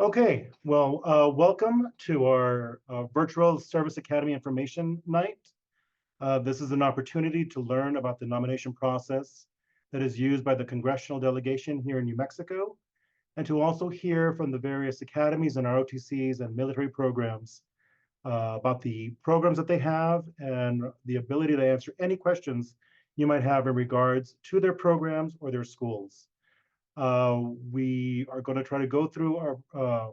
Okay, well, welcome to our virtual Service Academy Information Night. This is an opportunity to learn about the nomination process that is used by the congressional delegation here in New Mexico, and to also hear from the various academies and ROTCs and military programs about the programs that they have and the ability to answer any questions you might have in regards to their programs or their schools. We are going to try to go through our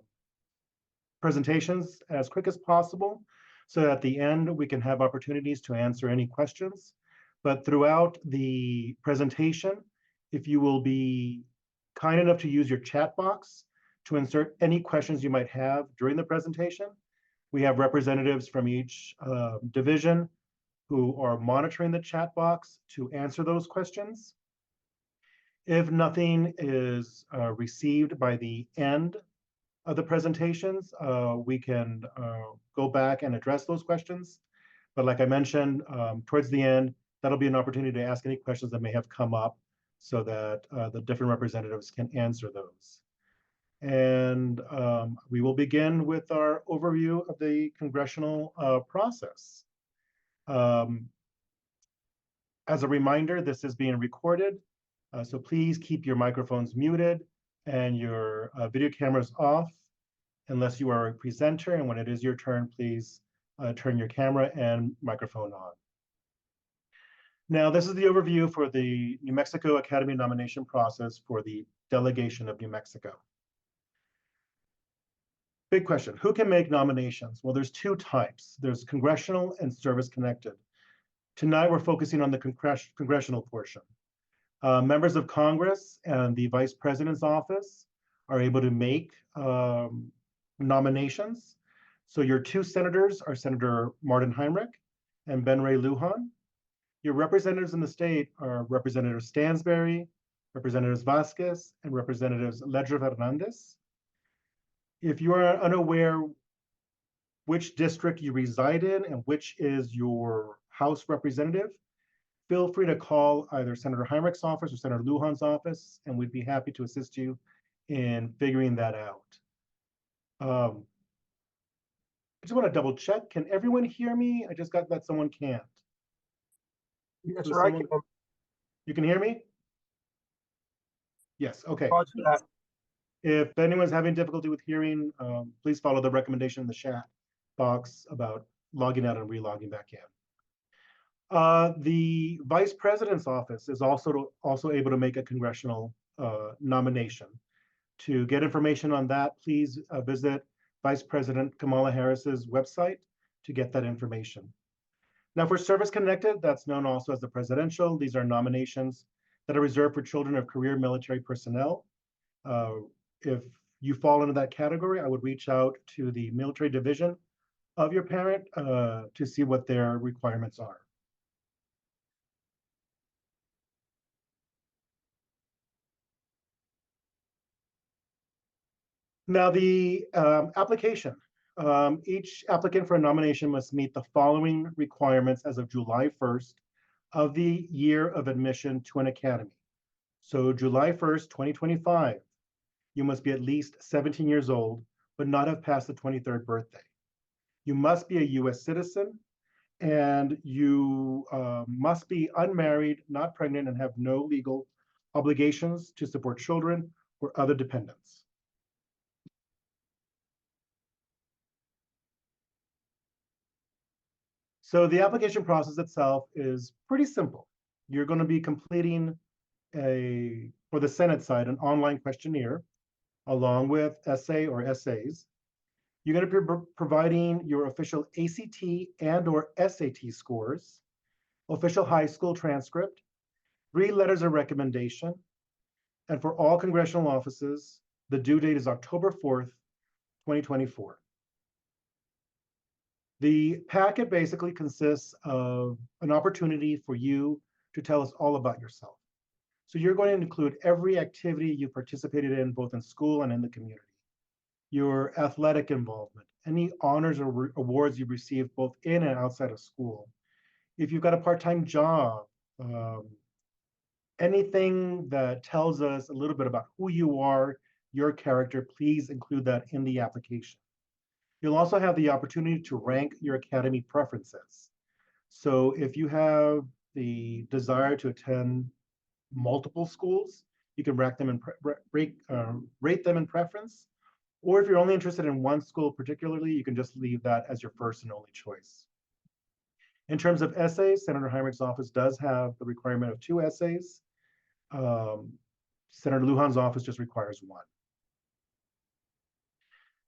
presentations as quick as possible so that at the end we can have opportunities to answer any questions. But throughout the presentation, if you will be kind enough to use your chat box to insert any questions you might have during the presentation, we have representatives from each division who are monitoring the chat box to answer those questions. If nothing is received by the end of the presentations, we can go back and address those questions. But like I mentioned, towards the end, that'll be an opportunity to ask any questions that may have come up so that the different representatives can answer those. And we will begin with our overview of the congressional process. As a reminder, this is being recorded, so please keep your microphones muted and your video cameras off unless you are a presenter, and when it is your turn, please turn your camera and microphone on. Now, this is the overview for the New Mexico Academy nomination process for the delegation of New Mexico. Big question, who can make nominations? Well, there's two types. There's congressional and service-connected. Tonight, we're focusing on the congressional portion. Members of Congress and the Vice President's office are able to make nominations. So your two senators are Senator Martin Heinrich and Ben Ray Lujan. Your representatives in the state are Representative Stansberry, Representatives Vasquez, and Representatives Ledger Fernandez. If you are unaware which district you reside in and which is your House representative, feel free to call either Senator Heinrich's office or Senator Lujan's office, and we'd be happy to assist you in figuring that out. I just want to double check. Can everyone hear me? I just got that someone can't. Yes, sir. I can. You can hear me? Yes, okay. Roger that. If anyone's having difficulty with hearing, please follow the recommendation in the chat box about logging out and re-logging back in. The Vice President's office is also able to make a congressional nomination. To get information on that, please visit Vice President Kamala Harris's website to get that information. Now for service-connected, that's known also as the presidential. These are nominations that are reserved for children of career military personnel. If you fall into that category, I would reach out to the military division of your parent to see what their requirements are. Now the application. Each applicant for a nomination must meet the following requirements as of July 1st of the year of admission to an academy. So July 1st, 2025, you must be at least 17 years old, but not have passed the 23rd birthday. You must be a US citizen, and you must be unmarried, not pregnant, and have no legal obligations to support children or other dependents. So the application process itself is pretty simple. You're going to be completing for the Senate side, an online questionnaire, along with essay or essays. You're going to be providing your official ACT and/or SAT scores, official high school transcript, 3 letters of recommendation, and for all congressional offices, the due date is October 4th, 2024. The packet basically consists of an opportunity for you to tell us all about yourself. So you're going to include every activity you participated in, both in school and in the community. Your athletic involvement, any honors or awards you've received both in and outside of school. If you've got a part-time job, anything that tells us a little bit about who you are your character, please include that in the application. You'll also have the opportunity to rank your academy preferences. So if you have the desire to attend multiple schools, you can rate them in preference. Or if you're only interested in one school particularly, you can just leave that as your first and only choice. In terms of essays, Senator Heinrich's office does have the requirement of 2 essays. Senator Lujan's office just requires 1.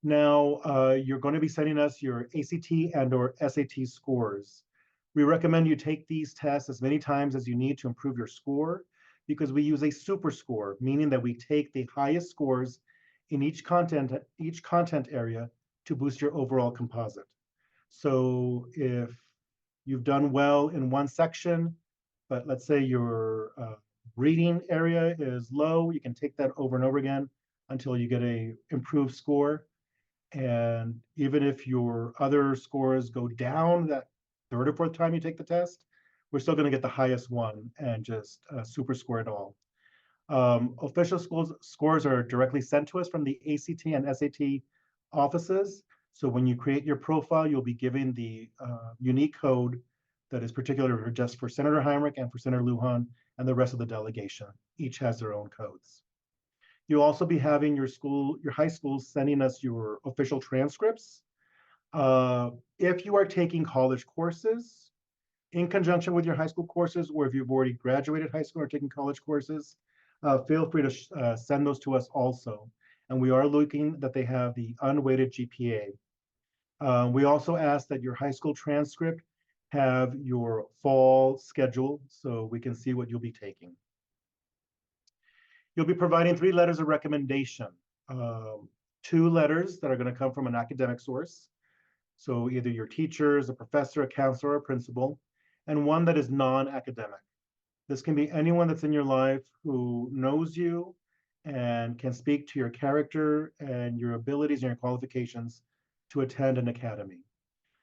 Now, you're going to be sending us your ACT and/or SAT scores. We recommend you take these tests as many times as you need to improve your score, because we use a super score, meaning that we take the highest scores in each content area to boost your overall composite. So if you've done well in one section, but let's say your reading area is low, you can take that over and over again until you get a improved score. And even if your other scores go down that 3rd or 4th time you take the test, we're still going to get the highest one and just super score it all. Official scores are directly sent to us from the ACT and SAT offices. So when you create your profile, you'll be given the unique code that is particular just for Senator Heinrich and for Senator Lujan and the rest of the delegation. Each has their own codes. You'll also be having your high schools sending us your official transcripts. If you are taking college courses in conjunction with your high school courses, or if you've already graduated high school or taking college courses, feel free to send those to us also. And we are looking that they have the unweighted GPA. We also ask that your high school transcript have your fall schedule so we can see what you'll be taking. You'll be providing 3 letters of recommendation. 2 letters that are going to come from an academic source. So either your teachers, a professor, a counselor, or a principal, and 1 that is non-academic. This can be anyone that's in your life who knows you and can speak to your character and your abilities and your qualifications to attend an academy.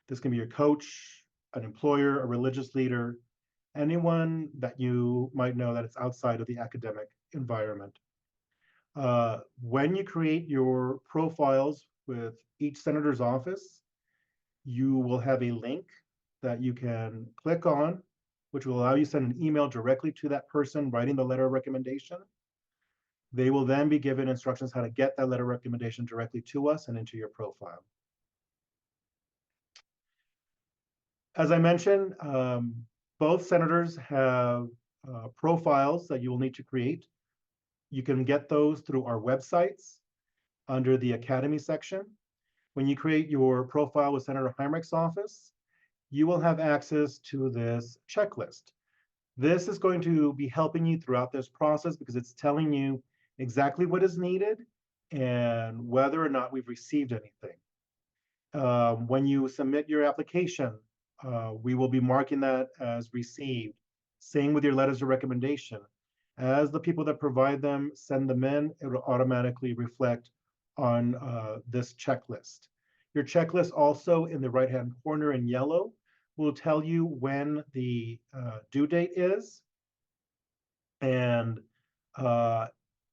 This can be your coach, an employer, a religious leader, anyone that you might know that it's outside of the academic environment. When you create your profiles with each senator's office, you will have a link that you can click on, which will allow you to send an email directly to that person writing the letter of recommendation. They will then be given instructions how to get that letter of recommendation directly to us and into your profile. As I mentioned, both senators have profiles that you will need to create. You can get those through our websites under the Academy section. When you create your profile with Senator Heinrich's office, you will have access to this checklist. This is going to be helping you throughout this process because it's telling you exactly what is needed and whether or not we've received anything. When you submit your application, we will be marking that as received. Same with your letters of recommendation. As the people that provide them send them in, it will automatically reflect on this checklist. Your checklist also in the right-hand corner in yellow will tell you when the due date is. And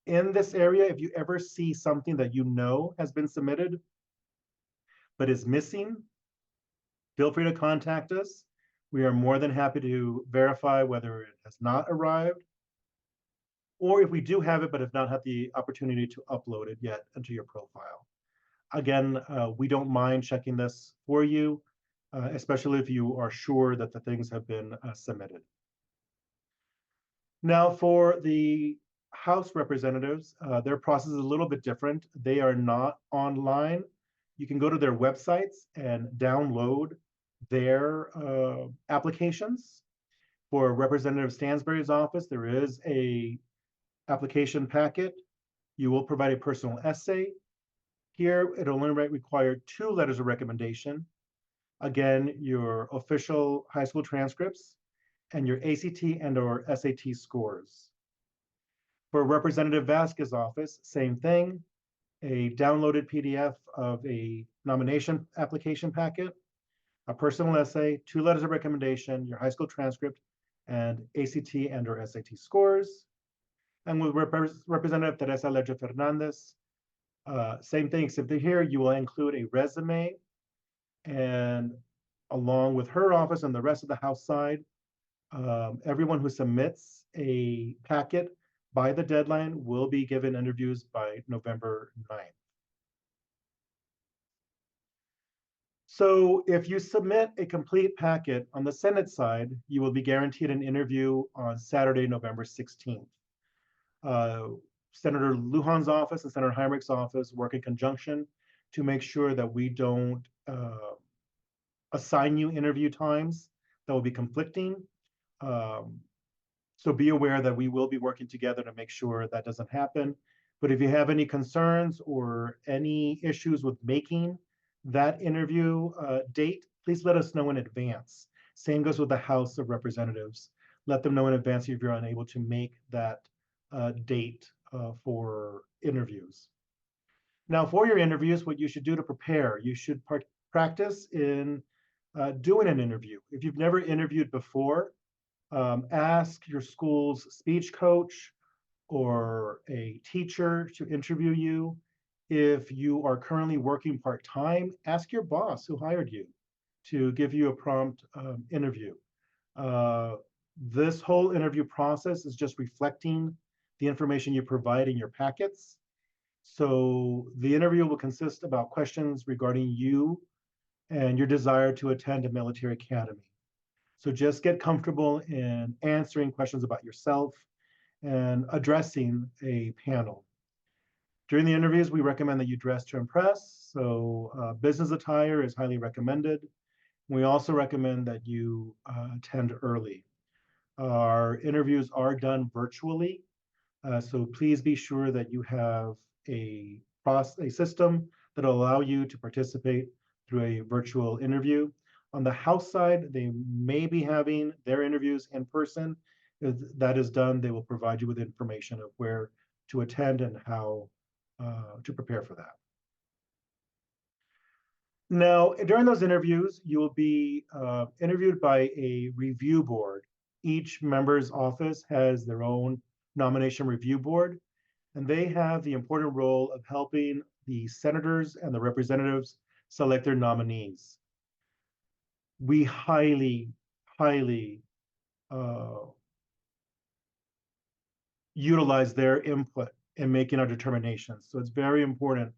in this area, if you ever see something that you know has been submitted but is missing, feel free to contact us. We are more than happy to verify whether it has not arrived, or if we do have it but have not had the opportunity to upload it yet into your profile. Again, we don't mind checking this for you, especially if you are sure that the things have been submitted. Now, for the House representatives, their process is a little bit different. They are not online. You can go to their websites and download their applications. For Representative Stansbury's office, there is a application packet. You will provide a personal essay. Here, it only require 2 letters of recommendation. Again, your official high school transcripts and your ACT and/or SAT scores. For Representative Vasquez's office, same thing, a downloaded PDF of a nomination application packet, a personal essay, 2 letters of recommendation, your high school transcript, and ACT and/or SAT scores. And with Representative Teresa Leche Fernandez, Same thing, except that here you will include a resume, and along with her office and the rest of the House side, everyone who submits a packet by the deadline will be given interviews by November 9th. So if you submit a complete packet on the Senate side, you will be guaranteed an interview on Saturday, November 16th. Senator Lujan's office and Senator Heinrich's office work in conjunction to make sure that we don't assign you interview times that will be conflicting. So be aware that we will be working together to make sure that doesn't happen. But if you have any concerns or any issues with making that interview date, please let us know in advance. Same goes with the House of Representatives. Let them know in advance if you're unable to make that date for interviews. Now, for your interviews, what you should do to prepare, you should practice in doing an interview. If you've never interviewed before, ask your school's speech coach or a teacher to interview you. If you are currently working part-time, ask your boss who hired you to give you a prompt interview. This whole interview process is just reflecting the information you provide in your packets. So the interview will consist about questions regarding you and your desire to attend a military academy. So just get comfortable in answering questions about yourself and addressing a panel. During the interviews, we recommend that you dress to impress. So business attire is highly recommended. We also recommend that you attend early. Our interviews are done virtually. So please be sure that you have a system that will allow you to participate through a virtual interview. On the House side, they may be having their interviews in person. If that is done, they will provide you with information of where to attend and how to prepare for that. Now, during those interviews, you will be interviewed by a review board. Each member's office has their own nomination review board, and they have the important role of helping the senators and the representatives select their nominees. We highly utilize their input in making our determinations. So it's very important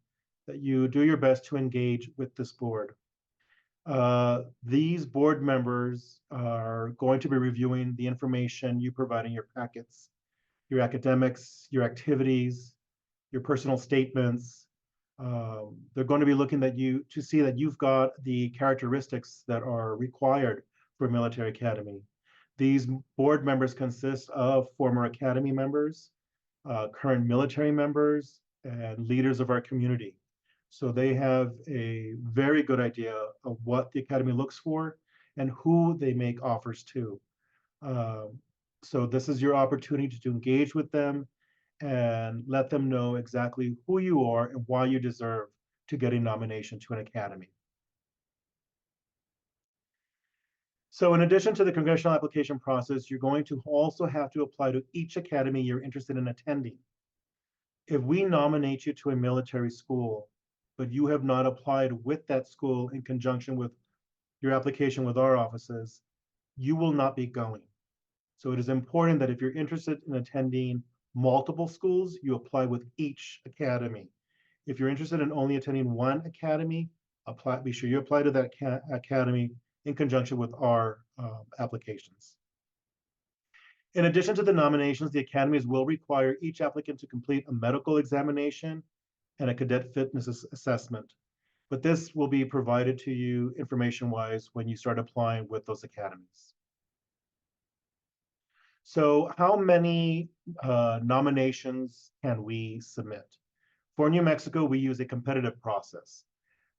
that you do your best to engage with this board. These board members are going to be reviewing the information you provide in your packets, your academics, your activities, your personal statements. They're going to be looking at you to see that you've got the characteristics that are required for a military academy. These board members consist of former academy members, current military members, and leaders of our community. So they have a very good idea of what the academy looks for and who they make offers to. So this is your opportunity to engage with them and let them know exactly who you are and why you deserve to get a nomination to an academy. So in addition to the congressional application process, you're going to also have to apply to each academy you're interested in attending. If we nominate you to a military school, but you have not applied with that school in conjunction with your application with our offices, you will not be going. So it is important that if you're interested in attending multiple schools, you apply with each academy. If you're interested in only attending one academy, be sure you apply to that academy in conjunction with our applications. In addition to the nominations, the academies will require each applicant to complete a medical examination and a cadet fitness assessment. But this will be provided to you information-wise when you start applying with those academies. So how many nominations can we submit? For New Mexico, we use a competitive process.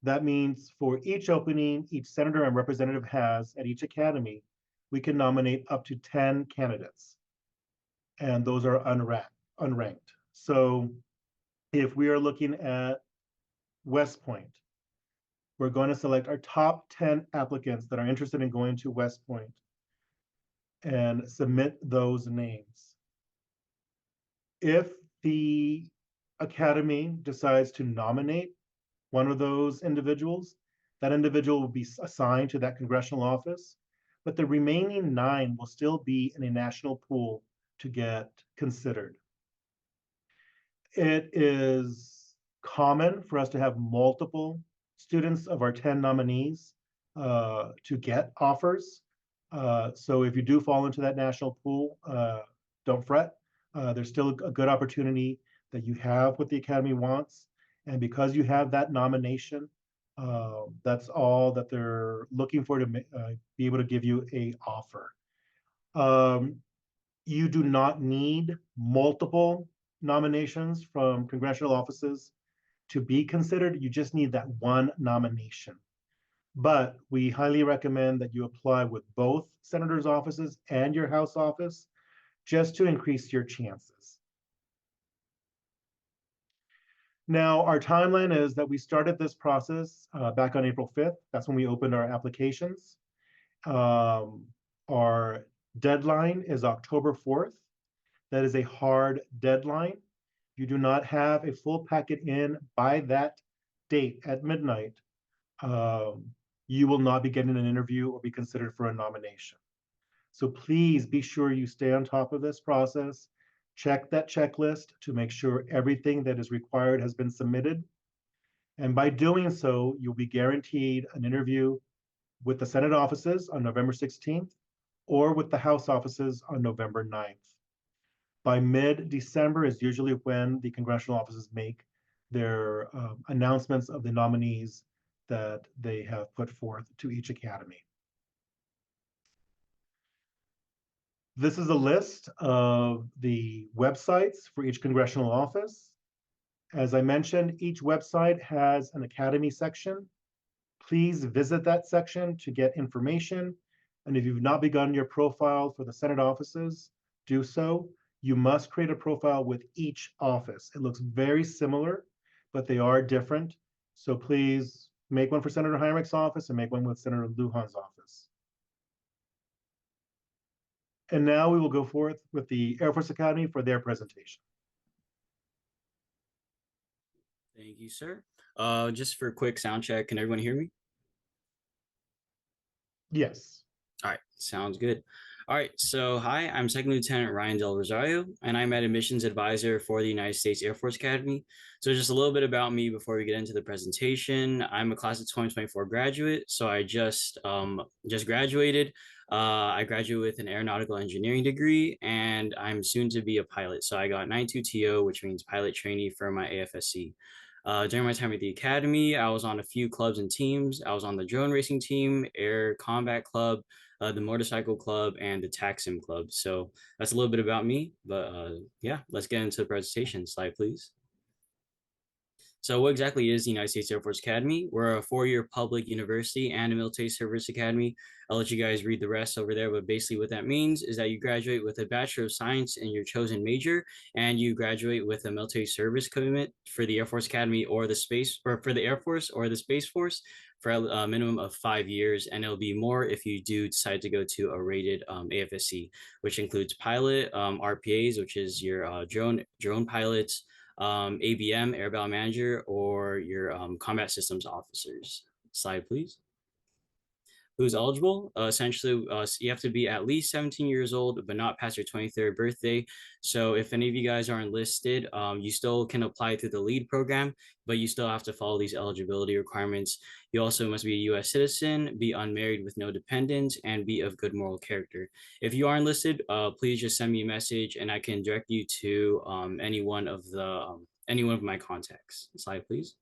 That means for each opening each senator and representative has at each academy, we can nominate up to 10 candidates. And those are unranked. So if we are looking at West Point, we're going to select our top 10 applicants that are interested in going to West Point and submit those names. If the academy decides to nominate one of those individuals, that individual will be assigned to that congressional office, but the remaining 9 will still be in a national pool to get considered. It is common for us to have multiple students of our 10 nominees to get offers. So if you do fall into that national pool, don't fret. There's still a good opportunity that you have what the Academy wants. And because you have that nomination, that's all that they're looking for to be able to give you a offer. You do not need multiple nominations from congressional offices to be considered. You just need that one nomination. But we highly recommend that you apply with both senators' offices and your House office just to increase your chances. Now, our timeline is that we started this process back on April 5th. That's when we opened our applications. Our deadline is October 4th. That is a hard deadline. If you do not have a full packet in by that date at midnight, you will not be getting an interview or be considered for a nomination. So please be sure you stay on top of this process. Check that checklist to make sure everything that is required has been submitted. And by doing so, you'll be guaranteed an interview with the Senate offices on November 16th or with the House offices on November 9th. By mid-December is usually when the congressional offices make their announcements of the nominees that they have put forth to each academy. This is a list of the websites for each congressional office. As I mentioned, each website has an academy section. Please visit that section to get information. And if you've not begun your profile for the Senate offices, do so. You must create a profile with each office. It looks very similar, but they are different. So please make one for Senator Heinrich's office and make one with Senator Lujan's office. And now we will go forth with the Air Force Academy for their presentation. Thank you, sir. Just for a quick sound check, can everyone hear me? Yes. All right, sounds good. All right, so hi, I'm Second Lieutenant Ryan Del Rosario, and I'm an admissions advisor for the United States Air Force Academy. So just a little bit about me before we get into the presentation. I'm a class of 2024 graduate, so I just graduated. I graduated with an aeronautical engineering degree, and I'm soon to be a pilot. So I got 92TO, which means pilot trainee for my AFSC. During my time at the academy, I was on a few clubs and teams. I was on the drone racing team, air combat club, the motorcycle club, and the TACSIM club. So that's a little bit about me, but yeah, let's get into the presentation. Slide, please. So what exactly is the United States Air Force Academy? We're a 4-year public university and a military service academy. I'll let you guys read the rest over there, but basically what that means is that you graduate with a Bachelor of Science in your chosen major, and you graduate with a military service commitment for the Air Force Academy or the Space, or for the Air Force or the Space Force for a minimum of 5 years, and it'll be more if you do decide to go to a rated AFSC, which includes pilot, RPAs, which is your drone pilots, ABM, Air Battle Manager, or your combat systems officers. Slide, please. Who's eligible? Essentially, you have to be at least 17 years old, but not past your 23rd birthday. So if any of you guys are enlisted, you still can apply through the LEAD program, but you still have to follow these eligibility requirements. You also must be a U.S. citizen, be unmarried with no dependents, and be of good moral character. If you are enlisted, please just send me a message, and I can direct you to any one of my contacts. Slide, please.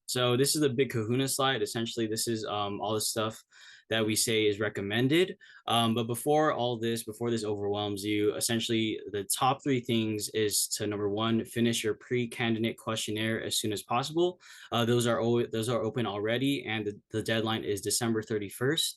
So this is the big kahuna slide. Essentially, this is all the stuff that we say is recommended. But before this overwhelms you, essentially the top 3 things is to, number 1, finish your pre-candidate questionnaire as soon as possible. Those are open already, and the deadline is December 31st.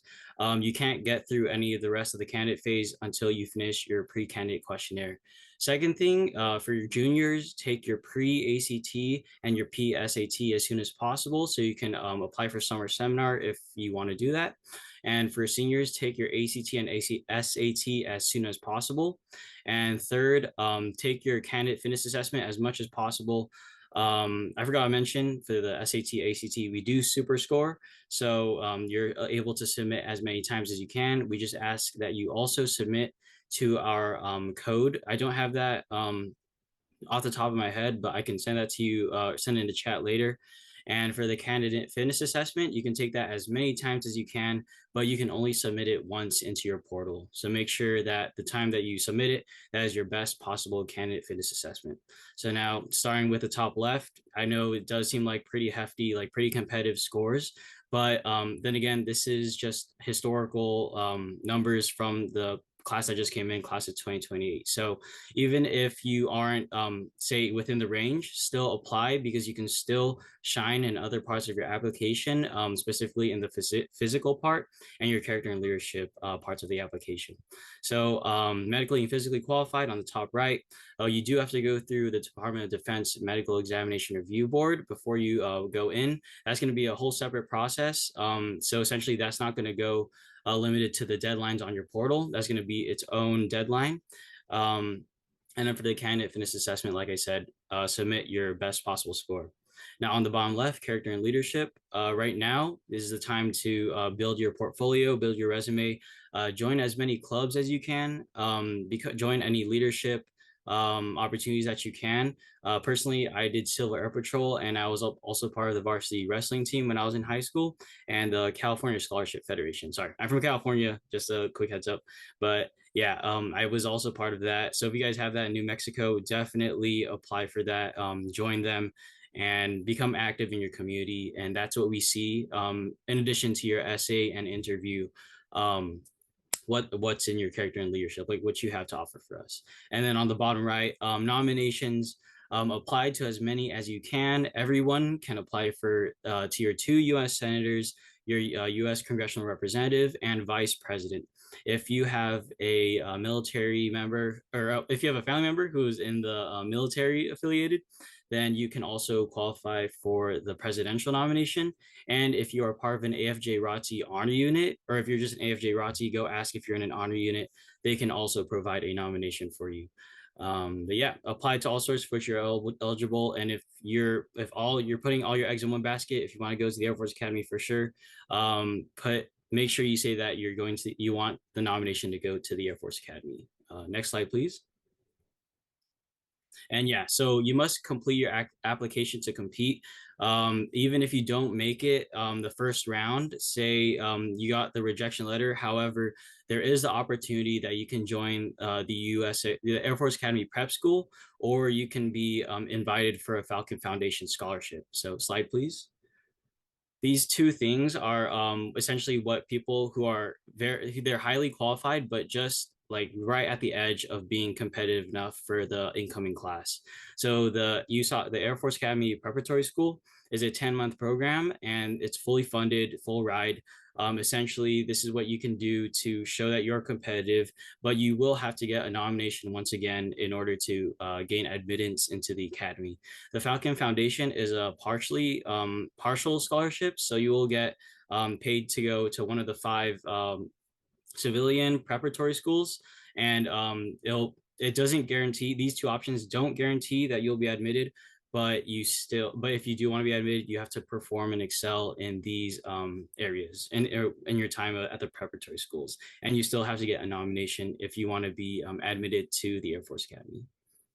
You can't get through any of the rest of the candidate phase until you finish your pre-candidate questionnaire. Second thing, for your juniors, take your pre-ACT and your PSAT as soon as possible so you can apply for summer seminar if you want to do that. And for seniors, take your ACT and SAT as soon as possible. And third, take your candidate fitness assessment as much as possible. I forgot to mention for the SAT, ACT, we do super score. So you're able to submit as many times as you can. We just ask that you also submit to our code. I don't have that off the top of my head, but I can send that to you, send it in the chat later. And for the candidate fitness assessment, you can take that as many times as you can, but you can only submit it once into your portal. So make sure that the time that you submit it, that is your best possible candidate fitness assessment. So now starting with the top left, I know it does seem like pretty hefty, like pretty competitive scores, but then again, this is just historical numbers from the class that just came in, class of 2028. So even if you aren't, say, within the range, still apply because you can still shine in other parts of your application, specifically in the physical part and your character and leadership parts of the application. So medically and physically qualified on the top right, you do have to go through the Department of Defense Medical Examination Review Board before you go in. That's going to be a whole separate process. So essentially that's not going to go limited to the deadlines on your portal. That's going to be its own deadline. And then for the candidate fitness assessment, like I said, submit your best possible score. Now on the bottom left, character and leadership, right now is the time to build your portfolio, build your resume, join as many clubs as you can, join any leadership opportunities that you can. Personally, I did Silver Air Patrol, and I was also part of the varsity wrestling team when I was in high school, and the California Scholarship Federation. Sorry, I'm from California, just a quick heads up. But yeah, I was also part of that. So if you guys have that in New Mexico, definitely apply for that, join them, and become active in your community. And that's what we see, in addition to your essay and interview. What's in your character and leadership, like what you have to offer for us. And then on the bottom right, nominations, apply to as many as you can. Everyone can apply for tier 2 U.S. senators, your U.S. congressional representative, and vice president. If you have a military member, or if you have a family member who is in the military affiliated, then you can also qualify for the presidential nomination. And if you are part of an AFJ ROTC honor unit, or if you're just an AFJ ROTC, go ask if you're in an honor unit. They can also provide a nomination for you. But yeah, apply to all sorts for which you're eligible. And if you're putting all your eggs in one basket, if you want to go to the Air Force Academy for sure, make sure you say that you want the nomination to go to the Air Force Academy. Next slide, please. And yeah, so you must complete your application to compete. Even if you don't make it the first round, say you got the rejection letter. However, there is the opportunity that you can join the Air Force Academy Prep School, or you can be invited for a Falcon Foundation scholarship. So slide, please. These two things are essentially what people who are they're highly qualified, but just like right at the edge of being competitive enough for the incoming class. So the Air Force Academy Preparatory School is a 10-month program, and it's fully funded, full ride. Essentially, this is what you can do to show that you're competitive, but you will have to get a nomination once again in order to gain admittance into the academy. The Falcon Foundation is a partial scholarship, so you will get paid to go to one of the 5 civilian preparatory schools, and it doesn't guarantee, these two options don't guarantee that you'll be admitted, but if you do want to be admitted, you have to perform and excel in these areas in your time at the preparatory schools, and you still have to get a nomination if you want to be admitted to the Air Force Academy.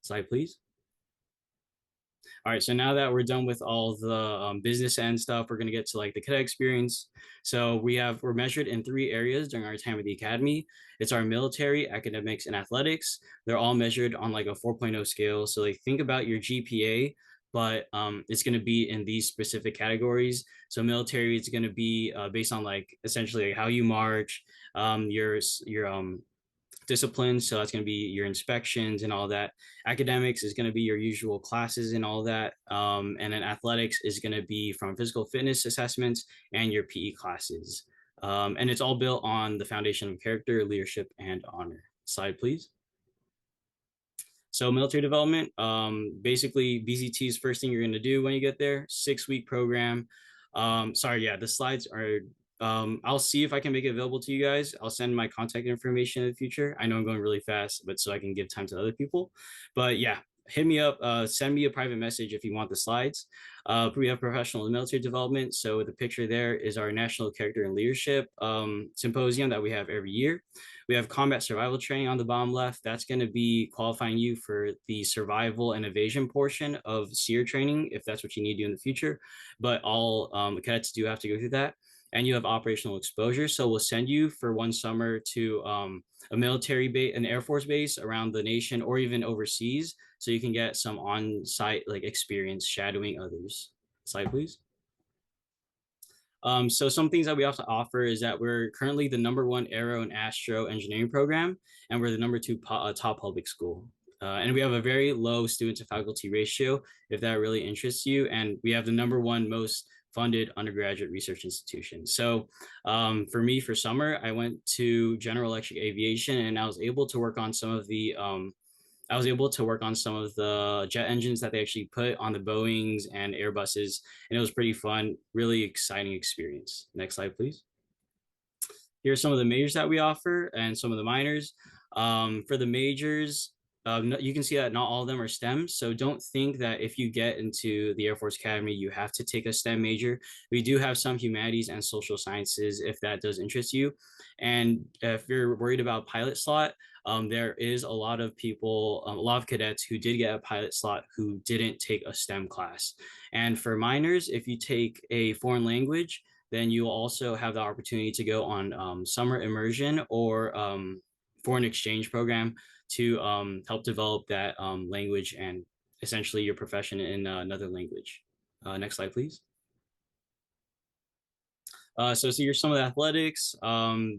Slide, please. All right, so now that we're done with all the business end stuff, we're going to get to like the cadet experience. So we're measured in 3 areas during our time at the academy. It's our military, academics, and athletics. They're all measured on like a 4.0 scale. So like think about your GPA, but it's going to be in these specific categories. So military, it's going to be based on like essentially how you march, your disciplines. So that's going to be your inspections and all that. Academics is going to be your usual classes and all that. And then athletics is going to be from physical fitness assessments and your PE classes. And it's all built on the foundation of character, leadership, and honor. Slide, please. So military development, basically BCT is first thing you're going to do when you get there. 6-week program. The slides are I'll see if I can make it available to you guys. I'll send my contact information in the future. I know I'm going really fast, but so I can give time to other people. But yeah, hit me up, send me a private message if you want the slides. We have professional military development. So the picture there is our National Character and Leadership Symposium that we have every year. We have combat survival training on the bottom left. That's going to be qualifying you for the survival and evasion portion of SEER training, if that's what you need to do in the future. But all cadets do have to go through that. And you have operational exposure. So we'll send you for one summer to a military base, an Air Force base around the nation, or even overseas, so you can get some on-site like experience shadowing others. Slide, please. So some things that we have to offer is that we're currently the #1 aero and astro engineering program, and we're the #2 top public school. And we have a very low student to faculty ratio, if that really interests you. And we have the #1 most funded undergraduate research institution. So for me, for summer, I went to General Electric Aviation, and I was able to work on some of the jet engines that they actually put on the Boeings and Airbuses, and it was pretty fun, really exciting experience. Next slide, please. Here are some of the majors that we offer and some of the minors. For the majors, you can see that not all of them are STEM. So don't think that if you get into the Air Force Academy, you have to take a STEM major. We do have some humanities and social sciences if that does interest you. And if you're worried about pilot slot, there is a lot of people, a lot of cadets who did get a pilot slot who didn't take a STEM class. And for minors, if you take a foreign language, then you will also have the opportunity to go on summer immersion or foreign exchange program to help develop that language and essentially your profession in another language. Next slide, please. So here's some of the athletics.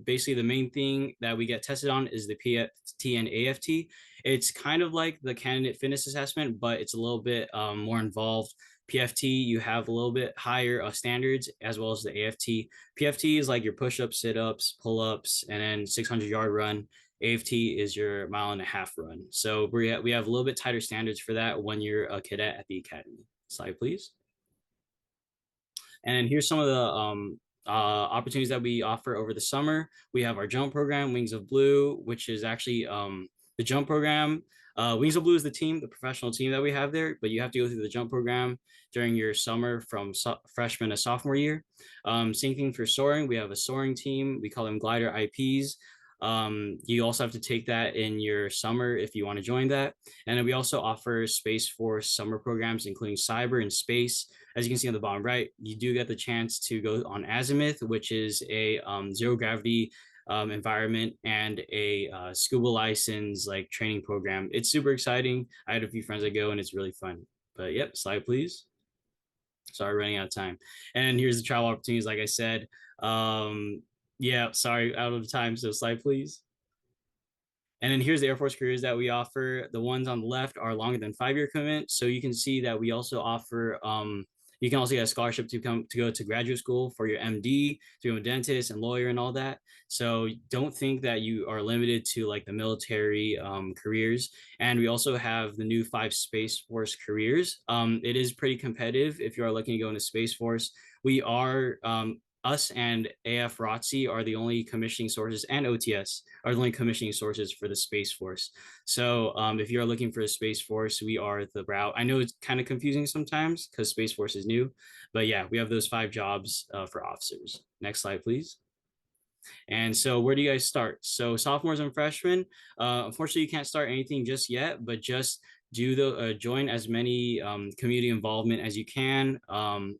Basically, the main thing that we get tested on is the PFT and AFT. It's kind of like the candidate fitness assessment, but it's a little bit more involved. PFT, you have a little bit higher standards as well as the AFT. PFT is like your push-ups, sit-ups, pull-ups, and then 600-yard run. AFT is your 1.5 mile run. So we have a little bit tighter standards for that when you're a cadet at the academy. Slide, please. And here's some of the opportunities that we offer over the summer. We have our jump program, Wings of Blue, which is actually the jump program. Wings of Blue is the team, the professional team that we have there, but you have to go through the jump program during your summer from freshman to sophomore year. Same thing for soaring. We have a soaring team. We call them glider IPs. You also have to take that in your summer if you want to join that. And then we also offer Space Force summer programs, including cyber and space. As you can see on the bottom right, you do get the chance to go on Azimuth, which is a zero gravity environment and a scuba license like training program. It's super exciting. I had a few friends that go and it's really fun. But yep, slide please. Sorry, running out of time. And here's the travel opportunities, like I said. Yeah, sorry, out of time. So slide, please. And then here's the Air Force careers that we offer. The ones on the left are longer than 5-year commitment. So you can see that we also offer, you can also get a scholarship to go to graduate school for your MD, to become a dentist and lawyer and all that. So don't think that you are limited to like the military careers. And we also have the new 5 Space Force careers. It is pretty competitive if you are looking to go into Space Force. We are us and AF ROTC are the only commissioning sources, and OTS are the only commissioning sources for the Space Force. So if you're looking for a Space Force, we are the route. I know it's kind of confusing sometimes because Space Force is new, but yeah, we have those 5 jobs for officers. Next slide, please. And so where do you guys start? So sophomores and freshmen, unfortunately, you can't start anything just yet, but just do the join as many community involvement as you can,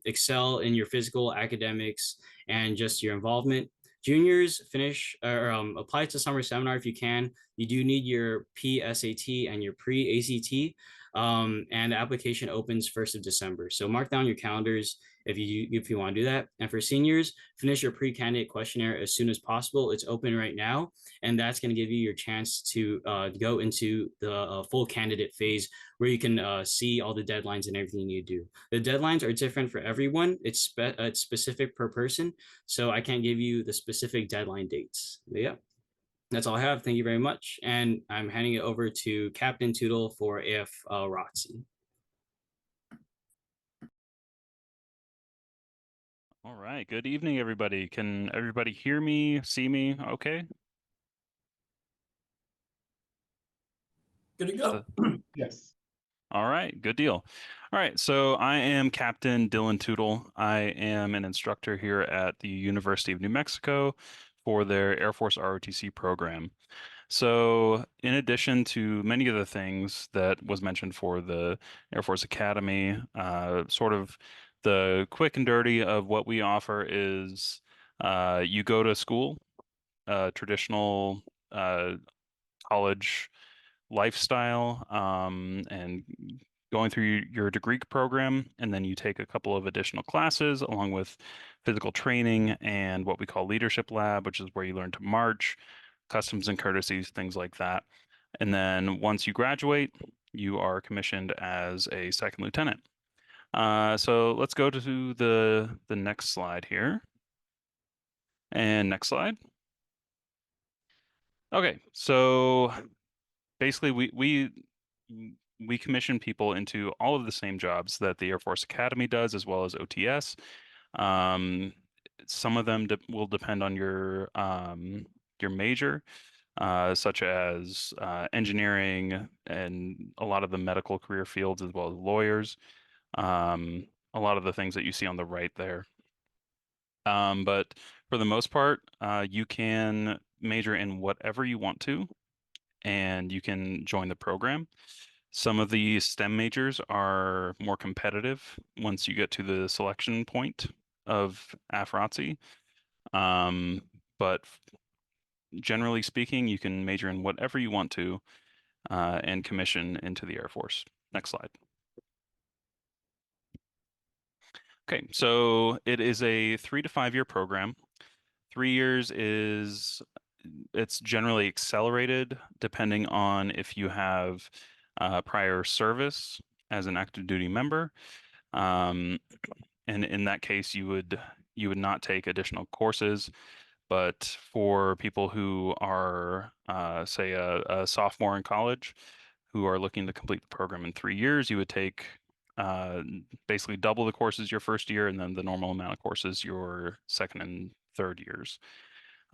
excel in your physical, academics, and just your involvement. Juniors, finish or apply to summer seminar if you can. You do need your PSAT and your pre-ACT, and the application opens 1st of December. So mark down your calendars if you want to do that. And for seniors, finish your pre-candidate questionnaire as soon as possible. It's open right now, and that's going to give you your chance to go into the full candidate phase where you can see all the deadlines and everything you need to do. The deadlines are different for everyone. It's specific per person, so I can't give you the specific deadline dates. But yeah, that's all I have. Thank you very much. And I'm handing it over to Captain Tootle for AF ROTC. All right. Good evening, everybody. Can everybody hear me, see me? Okay. Good to go. Yes. All right. Good deal. All right. So I am Captain Dylan Tootle. I am an instructor here at the University of New Mexico for their Air Force ROTC program. So, in addition to many of the things that was mentioned for the Air Force Academy, sort of the quick and dirty of what we offer is you go to school, traditional uh, college lifestyle, and going through your degree program, and then you take a couple of additional classes along with physical training and what we call leadership lab, which is where you learn to march, customs and courtesies, things like that. And then once you graduate, you are commissioned as a second lieutenant. So let's go to the next slide here. And next slide. Okay, so basically we commission people into all of the same jobs that the Air Force Academy does, as well as OTS. Um, some of them will depend on your major, such as engineering and a lot of the medical career fields, as well as lawyers. A lot of the things that you see on the right there. But for the most part, you can major in whatever you want to, and you can join the program. Some of the STEM majors are more competitive once you get to the selection point of AFROTC. But generally speaking, you can major in whatever you want to and commission into the Air Force. Next slide. Okay, so it is a 3 to 5 year program. 3 years is it's generally accelerated depending on if you have prior service as an active duty member. Um, and in that case, you would not take additional courses. But for people who are, say, a sophomore in college who are looking to complete the program in 3 years, you would take uh, basically double the courses your first year and then the normal amount of courses your second and third years.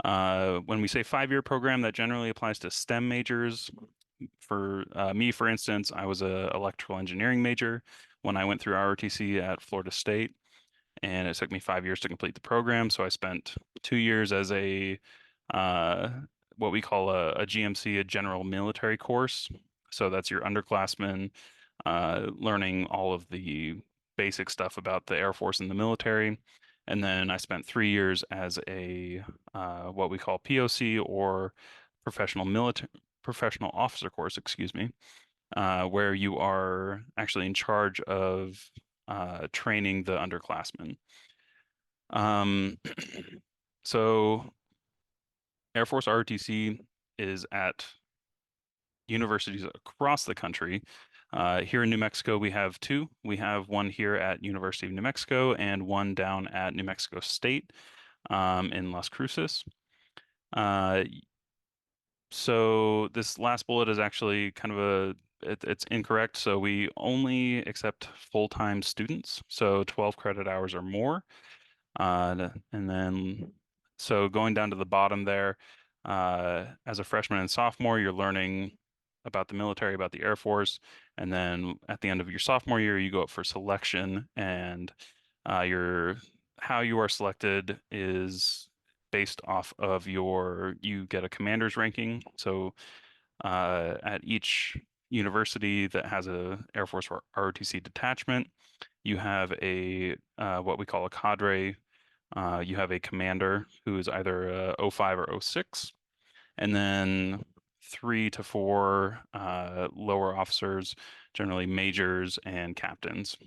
When we say 5 year program, that generally applies to STEM majors. For me, for instance, I was a electrical engineering major when I went through ROTC at Florida State, and it took me 5 years to complete the program. So I spent 2 years as a uh, what we call a GMC, a general military course. So that's your underclassmen learning all of the basic stuff about the Air Force and the military. And then I spent 3 years as a what we call POC, or professional officer course, excuse me, where you are actually in charge of training the underclassmen. Um, so Air Force ROTC is at universities across the country. Here in New Mexico, we have two. We have one here at University of New Mexico and one down at New Mexico State in Las Cruces. Uh, so this last bullet is actually kind of it's incorrect. So we only accept full-time students, so 12 credit hours or more. And then, so going down to the bottom there, as a freshman and sophomore, you're learning about the military, about the Air Force. And then at the end of your sophomore year, you go up for selection, and how you are selected is based off of you get a commander's ranking. So at each university that has a Air Force or ROTC detachment, you have a what we call a cadre. You have a commander who is either O5 or O6, and then 3 to 4 lower officers, generally majors and captains.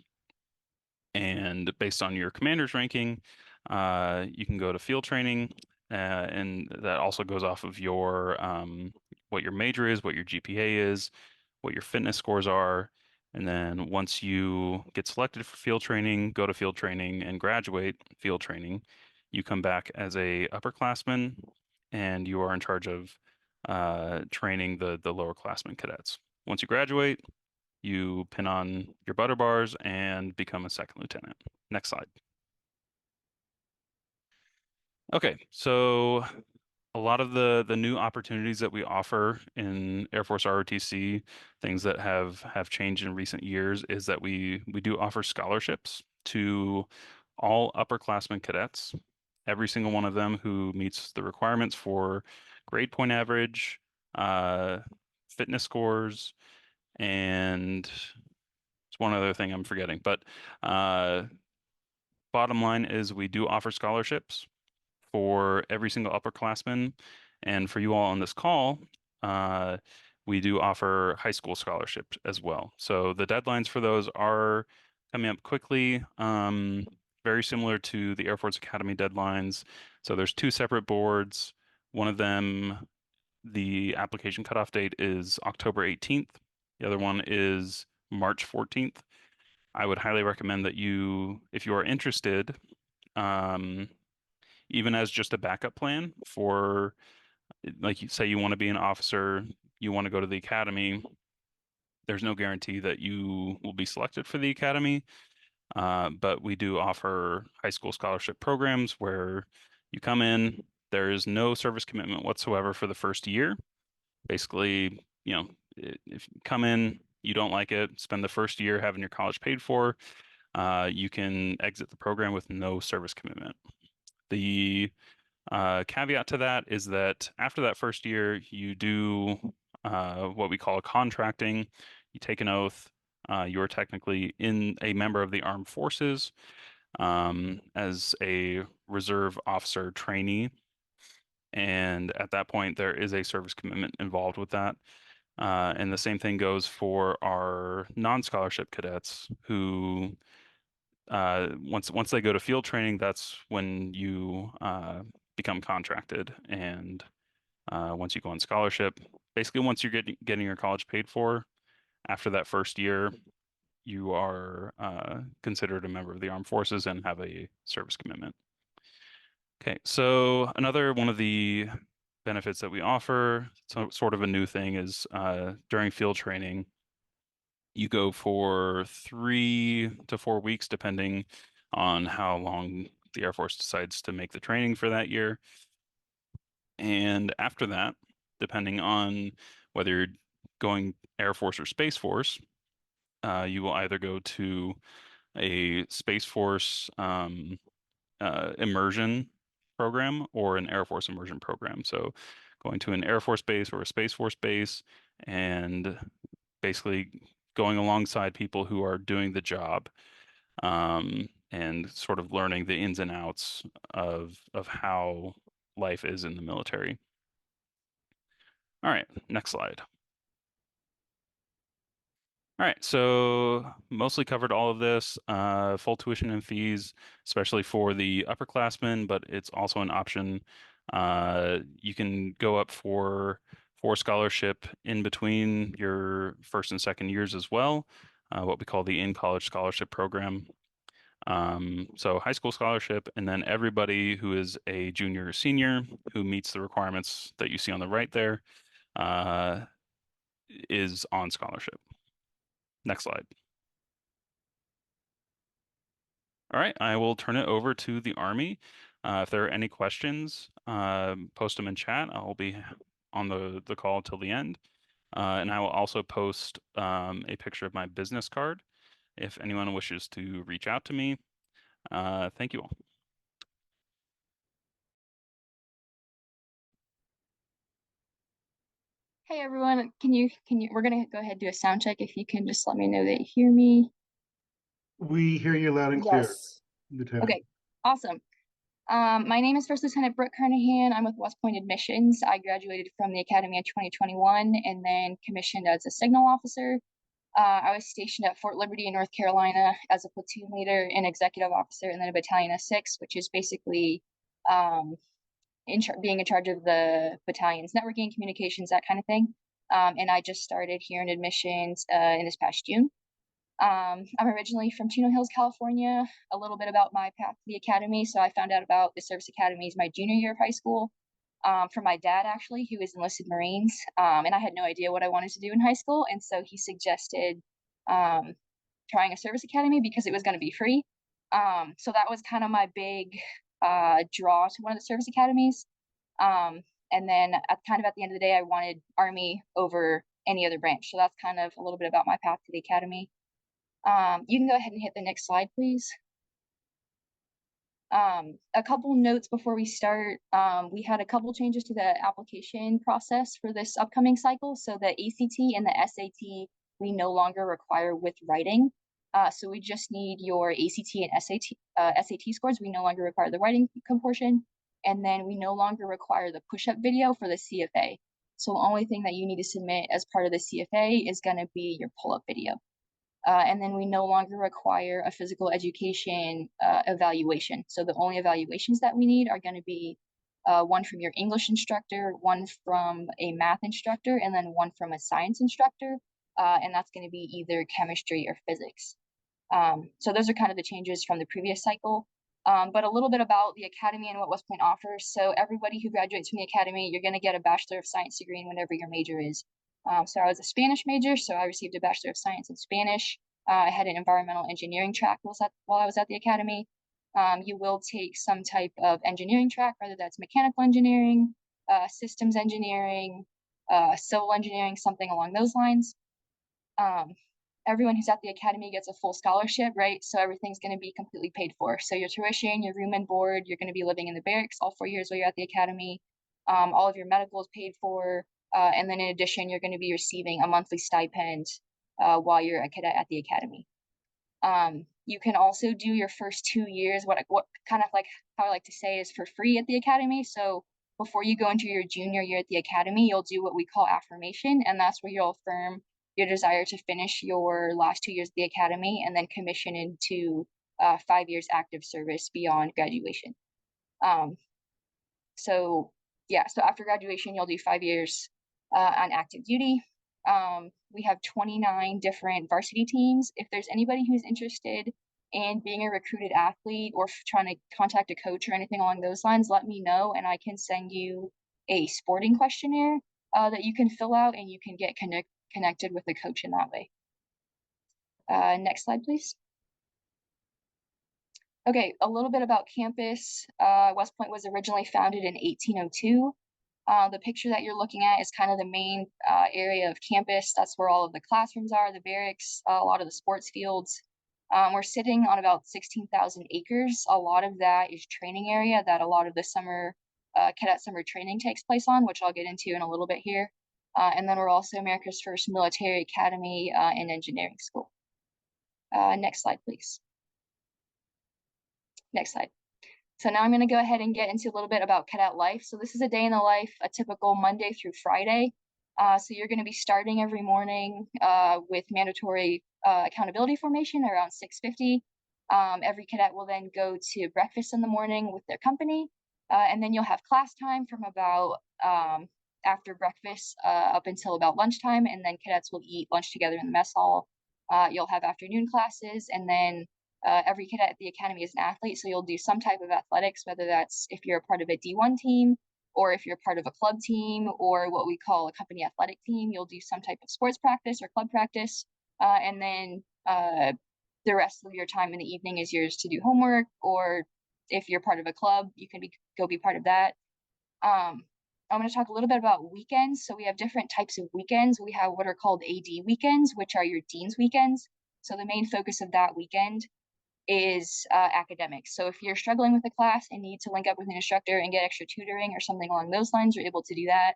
And based on your commander's ranking, you can go to field training, and that also goes off of your what your major is, what your GPA is, what your fitness scores are. And then once you get selected for field training, go to field training and graduate field training, you come back as a upperclassman, and you are in charge of training the lower classmen cadets. Once you graduate, you pin on your butter bars and become a second lieutenant. Next slide. Okay, so a lot of the new opportunities that we offer in Air Force ROTC, things that have changed in recent years, is that we do offer scholarships to all upperclassmen cadets, every single one of them who meets the requirements for grade point average, uh, fitness scores, and it's one other thing I'm forgetting. But bottom line is we do offer scholarships for every single upperclassman. And for you all on this call, we do offer high school scholarships as well. So the deadlines for those are coming up quickly, very similar to the Air Force Academy deadlines. So there's two separate boards. One of them, the application cutoff date is October 18th. The other one is March 14th. I would highly recommend that you, if you are interested, um, even as just a backup plan for, like, you say you want to be an officer, you want to go to the academy. There's no guarantee that you will be selected for the academy, but we do offer high school scholarship programs where you come in, there is no service commitment whatsoever for the first year. Basically, if you come in, you don't like it, spend the first year having your college paid for, you can exit the program with no service commitment. The caveat to that is that after that first year, you do what we call a contracting. You take an oath. You're technically a member of the armed forces as a reserve officer trainee. And at that point, there is a service commitment involved with that. And the same thing goes for our non-scholarship cadets who once they go to field training, that's when you become contracted. And once you go on scholarship, basically once you're getting your college paid for, after that first year, you are considered a member of the armed forces and have a service commitment. Okay, so another one of the benefits that we offer, so sort of a new thing, is during field training, you go for 3 to 4 weeks, depending on how long the Air Force decides to make the training for that year. And after that, depending on whether you're going Air Force or Space Force, you will either go to a Space Force immersion program or an Air Force immersion program. So going to an Air Force base or a Space Force base and basically going alongside people who are doing the job, and sort of learning the ins and outs of how life is in the military. All right, next slide. All right, so mostly covered all of this, full tuition and fees, especially for the upperclassmen, but it's also an option. You can go up for scholarship in between your first and second years as well, what we call the in-college scholarship program. So high school scholarship, and then everybody who is a junior or senior who meets the requirements that you see on the right there is on scholarship. Next slide. All right, I will turn it over to the Army. If there are any questions, post them in chat. I'll be on the call till the end. And I will also post a picture of my business card if anyone wishes to reach out to me. Thank you all. Hey everyone, we're gonna go ahead and do a sound check. If you can just let me know that you hear me. We hear you loud and clear, Yes. Lieutenant. Okay, awesome. My name is First Lieutenant Brooke Carnahan. I'm with West Point Admissions. I graduated from the Academy in 2021 and then commissioned as a signal officer. I was stationed at Fort Liberty in North Carolina as a platoon leader and executive officer, and then a battalion of 6, which is basically being in charge of the battalion's networking, communications, that kind of thing. And I just started here in admissions in this past June. I'm originally from Chino Hills, California. A little bit about my path to the academy. So I found out about the service academies my junior year of high school from my dad, actually, who is enlisted Marines. And I had no idea what I wanted to do in high school. And so he suggested trying a service academy because it was going to be free. So that was kind of my big draw to one of the service academies. And then at the end of the day, I wanted Army over any other branch. So that's kind of a little bit about my path to the academy. You can go ahead and hit the next slide, please. A couple notes before we start. We had a couple changes to the application process for this upcoming cycle. So the ACT and the SAT, we no longer require with writing. So we just need your ACT and SAT scores. We no longer require the writing portion. And then we no longer require the push-up video for the CFA. So the only thing that you need to submit as part of the CFA is going to be your pull-up video. And then we no longer require a physical education evaluation. So the only evaluations that we need are going to be one from your English instructor, one from a math instructor, and then one from a science instructor. And that's going to be either chemistry or physics. So those are kind of the changes from the previous cycle. But a little bit about the academy and what West Point offers. So everybody who graduates from the academy, you're going to get a Bachelor of Science degree in whatever your major is. So I was a Spanish major, so I received a Bachelor of Science in Spanish. I had an environmental engineering track while I was at the academy. You will take some type of engineering track, whether that's mechanical engineering, systems engineering, civil engineering, something along those lines. Everyone who's at the academy gets a full scholarship, right? So everything's going to be completely paid for. So your tuition, your room and board, you're going to be living in the barracks all 4 years while you're at the academy. All of your medical is paid for. And then in addition, you're going to be receiving a monthly stipend while you're a cadet at the academy. You can also do your first 2 years, what kind of like how I like to say is for free at the academy. So before you go into your junior year at the academy, you'll do what we call affirmation, and that's where you'll affirm your desire to finish your last 2 years at the academy and then commission into 5 years active service beyond graduation. So after graduation, you'll do 5 years on active duty. We have 29 different varsity teams. If there's anybody who's interested in being a recruited athlete or trying to contact a coach or anything along those lines, let me know and I can send you a sporting questionnaire that you can fill out and you can get connected with a coach in that way. Next slide, please. Okay, a little bit about campus. West Point was originally founded in 1802. The picture that you're looking at is kind of the main area of campus. That's where all of the classrooms are, the barracks, a lot of the sports fields. We're sitting on about 16,000 acres. A lot of that is training area that a lot of the cadet summer training takes place on, which I'll get into in a little bit here. And then we're also America's first military academy and engineering school. Next slide, please. Next slide. So now I'm going to go ahead and get into a little bit about cadet life. So this is a day in the life, a typical Monday through Friday. So you're going to be starting every morning with mandatory accountability formation around 6:50. Every cadet will then go to breakfast in the morning with their company. And then you'll have class time from about after breakfast up until about lunchtime. And then cadets will eat lunch together in the mess hall. You'll have afternoon classes, and then every cadet at the academy is an athlete, so you'll do some type of athletics, whether that's if you're a part of a D1 team, or if you're part of a club team, or what we call a company athletic team, you'll do some type of sports practice or club practice. And then the rest of your time in the evening is yours to do homework, or if you're part of a club, you can go be part of that. I'm going to talk a little bit about weekends. So we have different types of weekends. We have what are called AD weekends, which are your dean's weekends. So the main focus of that weekend is academics. So if you're struggling with a class and need to link up with an instructor and get extra tutoring or something along those lines, you're able to do that.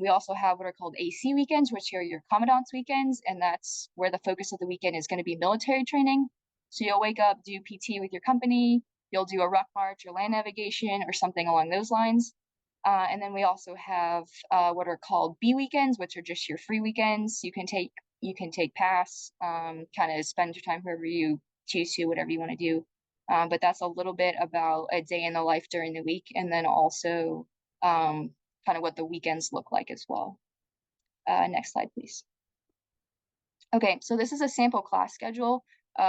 We also have what are called AC weekends, which are your commandant's weekends, and that's where the focus of the weekend is going to be military training. So you'll wake up, do PT with your company, you'll do a ruck march or land navigation or something along those lines. And then we also have what are called B weekends, which are just your free weekends. You can take pass, kind of spend your time wherever you choose to, whatever you want to do. But that's a little bit about a day in the life during the week, and then also kind of what the weekends look like as well. Next slide, please. Okay, so this is a sample class schedule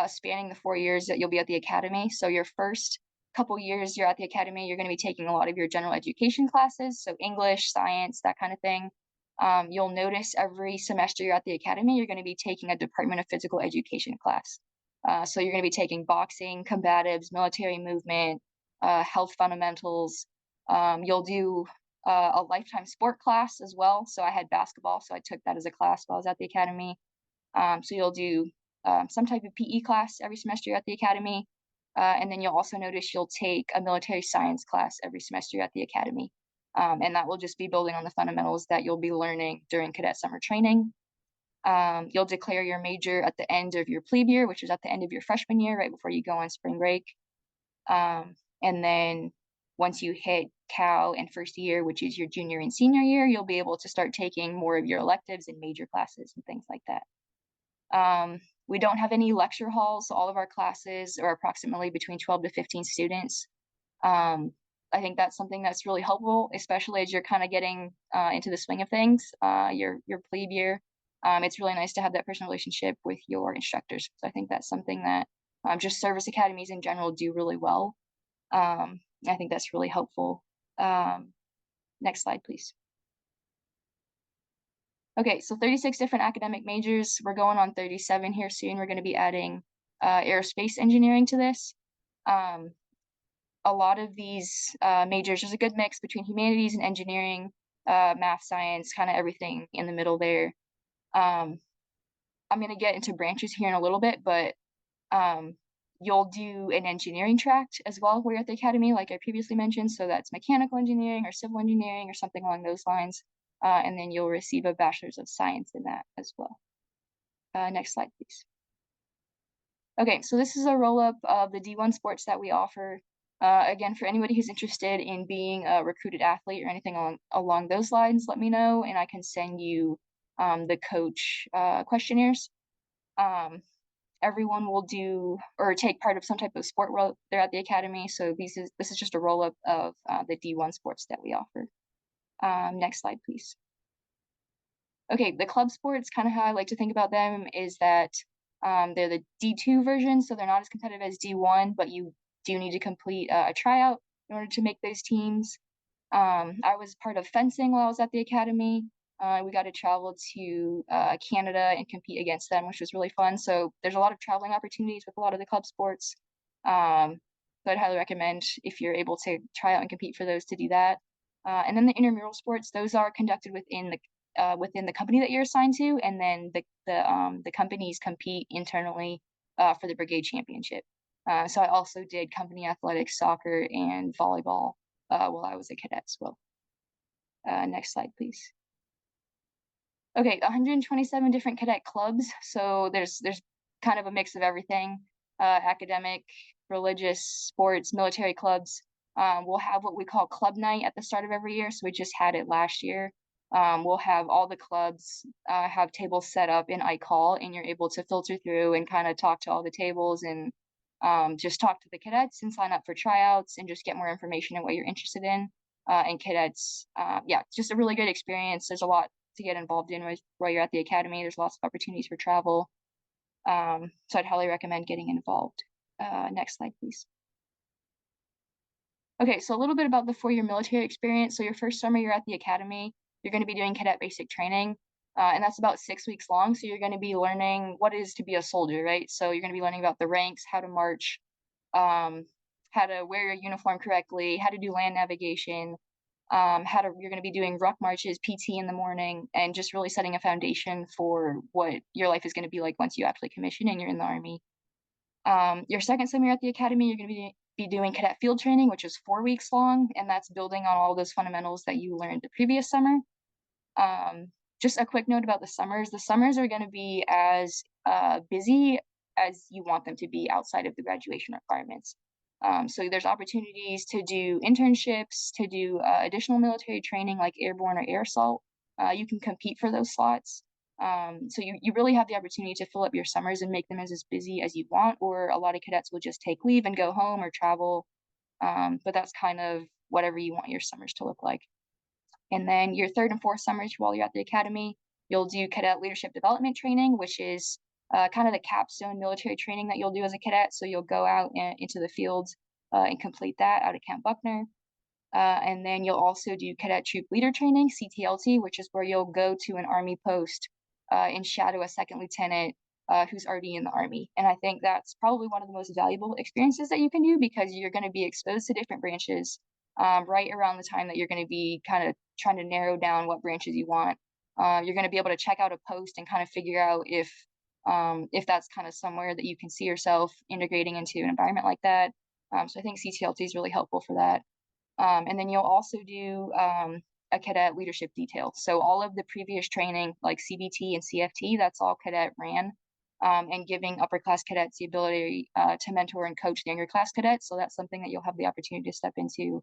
spanning the 4 years that you'll be at the academy. So your first couple years you're at the academy, you're going to be taking a lot of your general education classes, so English, science, that kind of thing. You'll notice every semester you're at the academy, you're going to be taking a Department of Physical Education class. So you're going to be taking boxing, combatives, military movement, health fundamentals. You'll do a lifetime sport class as well. So I had basketball, so I took that as a class while I was at the academy. So you'll do some type of PE class every semester at the academy. And then you'll also notice you'll take a military science class every semester at the academy. And that will just be building on the fundamentals that you'll be learning during cadet summer training. You'll declare your major at the end of your plebe year, which is at the end of your freshman year, right before you go on spring break. And then once you hit Cal and first year, which is your junior and senior year, you'll be able to start taking more of your electives and major classes and things like that. We don't have any lecture halls, so all of our classes are approximately between 12 to 15 students. I think that's something that's really helpful, especially as you're kind of getting into the swing of things, your plebe year. It's really nice to have that personal relationship with your instructors. So I think that's something that just service academies in general do really well. I think that's really helpful. Next slide, please. Okay, so 36 different academic majors. We're going on 37 here soon. We're going to be adding aerospace engineering to this. A lot of these majors, there's a good mix between humanities and engineering, math, science, kind of everything in the middle there. I'm going to get into branches here in a little bit, but you'll do an engineering track as well where you're at the academy, like I previously mentioned. So that's mechanical engineering or civil engineering or something along those lines. And then you'll receive a bachelor's of science in that as well. Next slide, please. Okay, so this is a roll-up of the D1 sports that we offer. Again, for anybody who's interested in being a recruited athlete or anything along those lines, let me know and I can send you the coach questionnaires. Everyone will do or take part of some type of sport while they're at the academy. So this is just a roll-up of the D1 sports that we offer. Next slide, please. Okay, the club sports, kind of how I like to think about them is that they're the D2 version, so they're not as competitive as D1, but you do need to complete a tryout in order to make those teams. I was part of fencing while I was at the academy. We got to travel to Canada and compete against them, which was really fun. So there's a lot of traveling opportunities with a lot of the club sports. So I'd highly recommend if you're able to try out and compete for those to do that. And then the intramural sports, those are conducted within the company that you're assigned to, and then the companies compete internally for the brigade championship. So I also did company athletics, soccer, and volleyball while I was a cadet as well. Next slide, please. Okay, 127 different cadet clubs. So there's kind of a mix of everything, academic, religious, sports, military clubs. We'll have what we call club night at the start of every year. So we just had it last year. We'll have all the clubs have tables set up in iCall, and you're able to filter through and kind of talk to all the tables and just talk to the cadets and sign up for tryouts and just get more information on what you're interested in. And cadets, yeah, just a really good experience. There's a lot to get involved in while you're at the academy. There's lots of opportunities for travel. So I'd highly recommend getting involved. Next slide, please. Okay, so a little bit about the 4-year military experience. So your first summer you're at the academy, you're going to be doing cadet basic training, and that's about 6 weeks long. So you're going to be learning what it is to be a soldier, right? So you're going to be learning about the ranks, how to march, how to wear your uniform correctly, how to do land navigation, you're going to be doing ruck marches, PT in the morning, and just really setting a foundation for what your life is going to be like once you actually commission and you're in the Army. Your second summer at the academy, you're going to be doing cadet field training, which is 4 weeks long, and that's building on all those fundamentals that you learned the previous summer. Just a quick note about the summers. The summers are going to be as busy as you want them to be outside of the graduation requirements. So there's opportunities to do internships, to do additional military training like airborne or air assault. You can compete for those slots. So you really have the opportunity to fill up your summers and make them as busy as you want, or a lot of cadets will just take leave and go home or travel. But that's kind of whatever you want your summers to look like. And then your third and fourth summers while you're at the academy, you'll do cadet leadership development training, which is kind of the capstone military training that you'll do as a cadet. So you'll go out into the field and complete that out at Camp Buckner. And then you'll also do cadet troop leader training, CTLT, which is where you'll go to an Army post and shadow a second lieutenant who's already in the Army. And I think that's probably one of the most valuable experiences that you can do, because you're going to be exposed to different branches right around the time that you're going to be kind of trying to narrow down what branches you want. You're going to be able to check out a post and kind of figure out if that's kind of somewhere that you can see yourself integrating into an environment like that. So I think CTLT is really helpful for that. And then you'll also do a cadet leadership detail. So all of the previous training, like CBT and CFT, that's all cadet ran, and giving upper class cadets the ability to mentor and coach younger class cadets. So that's something that you'll have the opportunity to step into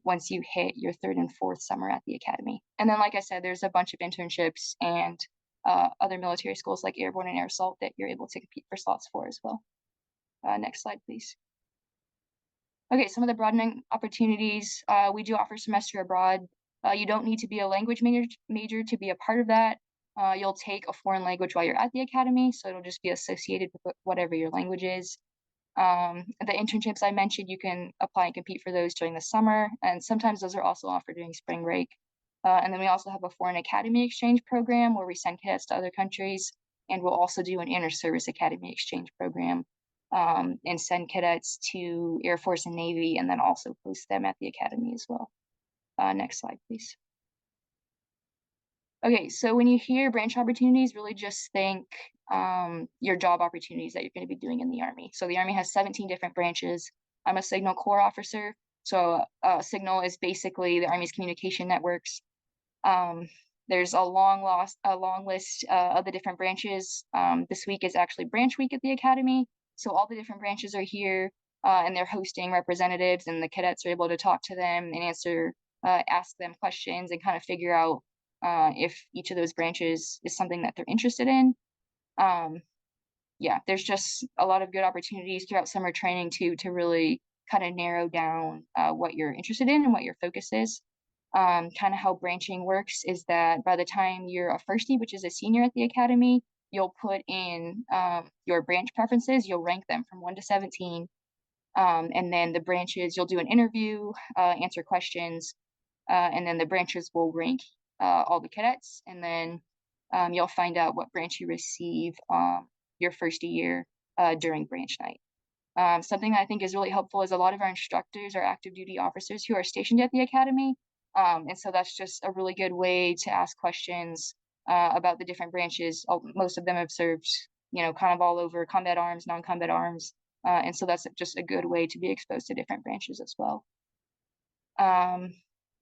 once you hit your 3rd and 4th summer at the academy. And then, like I said, there's a bunch of internships and other military schools like Airborne and Air Assault that you're able to compete for slots for as well. Next slide, please. Okay, some of the broadening opportunities. We do offer semester abroad. You don't need to be a language major to be a part of that. You'll take a foreign language while you're at the academy, so it'll just be associated with whatever your language is. The internships I mentioned, you can apply and compete for those during the summer, and sometimes those are also offered during spring break. And then we also have a foreign academy exchange program where we send cadets to other countries, and we'll also do an inter-service academy exchange program and send cadets to Air Force and Navy, and then also post them at the academy as well. Next slide, please. Okay, so when you hear branch opportunities, really just think your job opportunities that you're going to be doing in the Army. So the Army has 17 different branches. I'm a Signal Corps officer. So Signal is basically the Army's communication networks. There's a long list of the different branches. This week is actually branch week at the academy. So all the different branches are here and they're hosting representatives, and the cadets are able to talk to them and ask them questions and kind of figure out if each of those branches is something that they're interested in. Yeah, there's just a lot of good opportunities throughout summer training to really kind of narrow down what you're interested in and what your focus is. Kind of how branching works is that by the time you're a firstie, which is a senior at the academy, you'll put in your branch preferences. You'll rank them from 1 to 17. And then the branches, you'll do an interview, answer questions, and then the branches will rank all the cadets. And then you'll find out what branch you receive your first year during branch night. Something that I think is really helpful is a lot of our instructors are active duty officers who are stationed at the academy. And so that's just a really good way to ask questions about the different branches. Most of them have served, kind of all over combat arms, non-combat arms. And so that's just a good way to be exposed to different branches as well.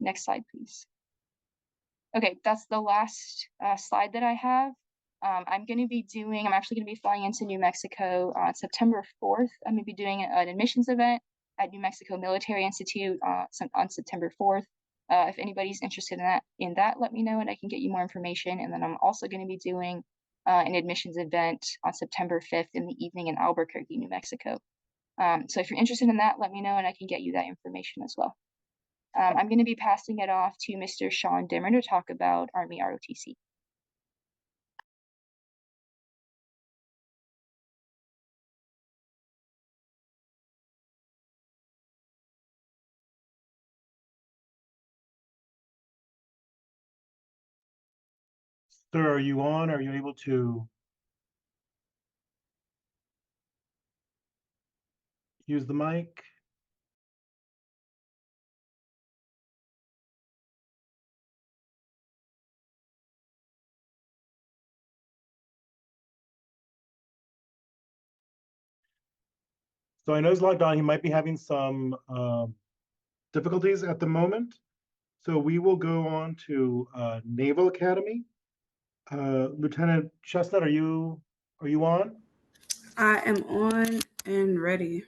Next slide, please. Okay, that's the last slide that I have. I'm actually going to be flying into New Mexico on September 4th. I'm going to be doing an admissions event at New Mexico Military Institute on September 4th. If anybody's interested in that, let me know and I can get you more information. And then I'm also going to be doing an admissions event on September 5th in the evening in Albuquerque, New Mexico. So if you're interested in that, let me know and I can get you that information as well. I'm going to be passing it off to Mr. Sean Dimmer to talk about Army ROTC. Sir, are you on? Are you able to use the mic? So I know he's logged on. He might be having some difficulties at the moment. So we will go on to Naval Academy. Lieutenant Chestnut, are you on? I am on and ready.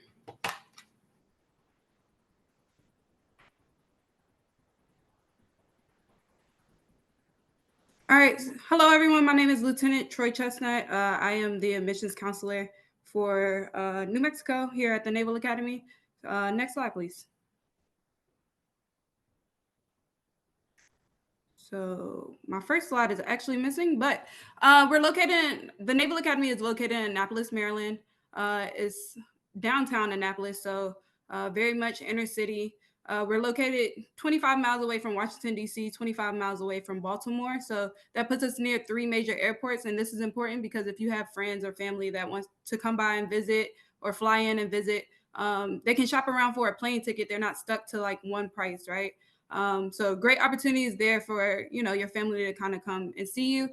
All right. Hello, everyone. My name is Lieutenant Troy Chestnut. I am the admissions counselor for New Mexico here at the Naval Academy. Next slide, please. So my first slide is actually missing, but the Naval Academy is located in Annapolis, Maryland. It's downtown Annapolis, so very much inner city. We're located 25 miles away from Washington, D.C., 25 miles away from Baltimore. So that puts us near 3 major airports. And this is important because if you have friends or family that wants to come by and visit or fly in and visit, they can shop around for a plane ticket. They're not stuck to like one price, right? So great opportunities there for, your family to kind of come and see you.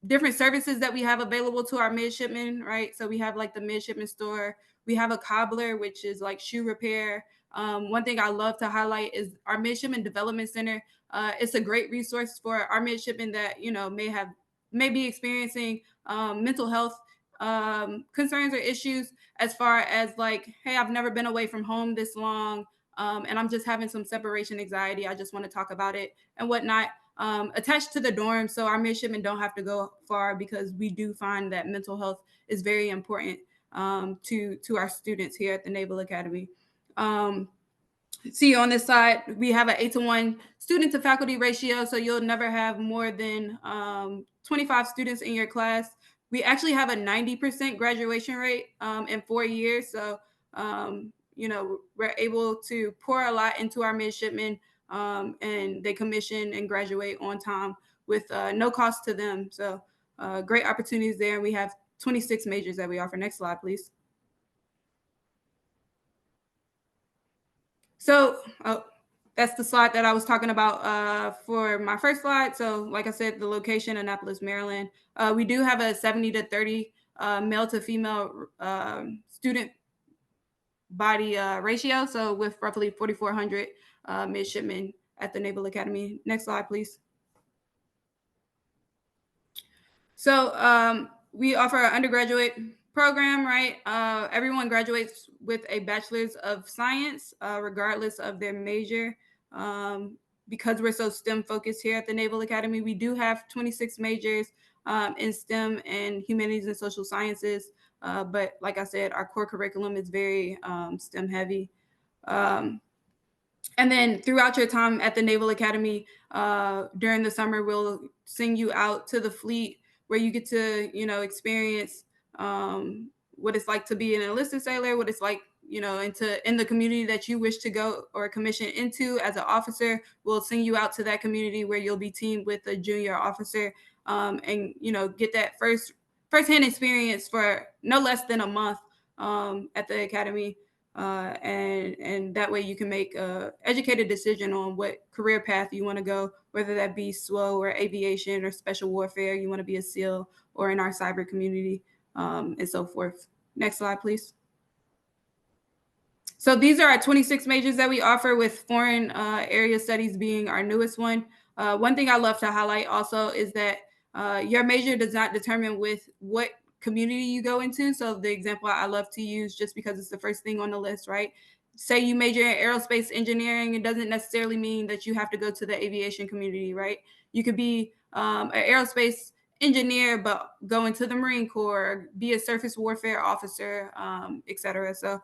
Different services that we have available to our midshipmen, right? So we have like the midshipman store. We have a cobbler, which is like shoe repair. One thing I love to highlight is our Midshipman Development Center. It's a great resource for our midshipmen that may be experiencing mental health concerns or issues, as far as like, hey, I've never been away from home this long, and I'm just having some separation anxiety. I just want to talk about it and whatnot. Attached to the dorm, so our midshipmen don't have to go far, because we do find that mental health is very important to our students here at the Naval Academy. See, on this side, we have an 8-to-1 student to faculty ratio, so you'll never have more than 25 students in your class. We actually have a 90% graduation rate in 4 years, so we're able to pour a lot into our midshipmen, and they commission and graduate on time with no cost to them. So great opportunities there. And we have 26 majors that we offer. Next slide, please. So that's the slide that I was talking about for my first slide. So like I said, the location, Annapolis, Maryland. We do have a 70 to 30 male to female student body ratio. So with roughly 4,400 midshipmen at the Naval Academy. Next slide, please. So we offer an undergraduate program, right? Everyone graduates with a bachelor's of science, regardless of their major. Because we're so STEM focused here at the Naval Academy, we do have 26 majors in STEM and humanities and social sciences. But like I said, our core curriculum is very STEM heavy. And then throughout your time at the Naval Academy, during the summer, we'll sing you out to the fleet, where you get to, experience what it's like to be an enlisted sailor, what it's like, in the community that you wish to go or commission into as an officer. We'll sing you out to that community where you'll be teamed with a junior officer, and, get that firsthand experience for no less than a month at the academy. And that way you can make an educated decision on what career path you want to go, whether that be SWO or aviation or special warfare, you want to be a SEAL, or in our cyber community, and so forth. Next slide, please. So these are our 26 majors that we offer, with foreign area studies being our newest one. One thing I love to highlight also is that your major does not determine with what community you go into. So the example I love to use, just because it's the first thing on the list, right? Say you major in aerospace engineering, it doesn't necessarily mean that you have to go to the aviation community, right? You could be an aerospace engineer, but go into the Marine Corps, be a surface warfare officer, et cetera. So,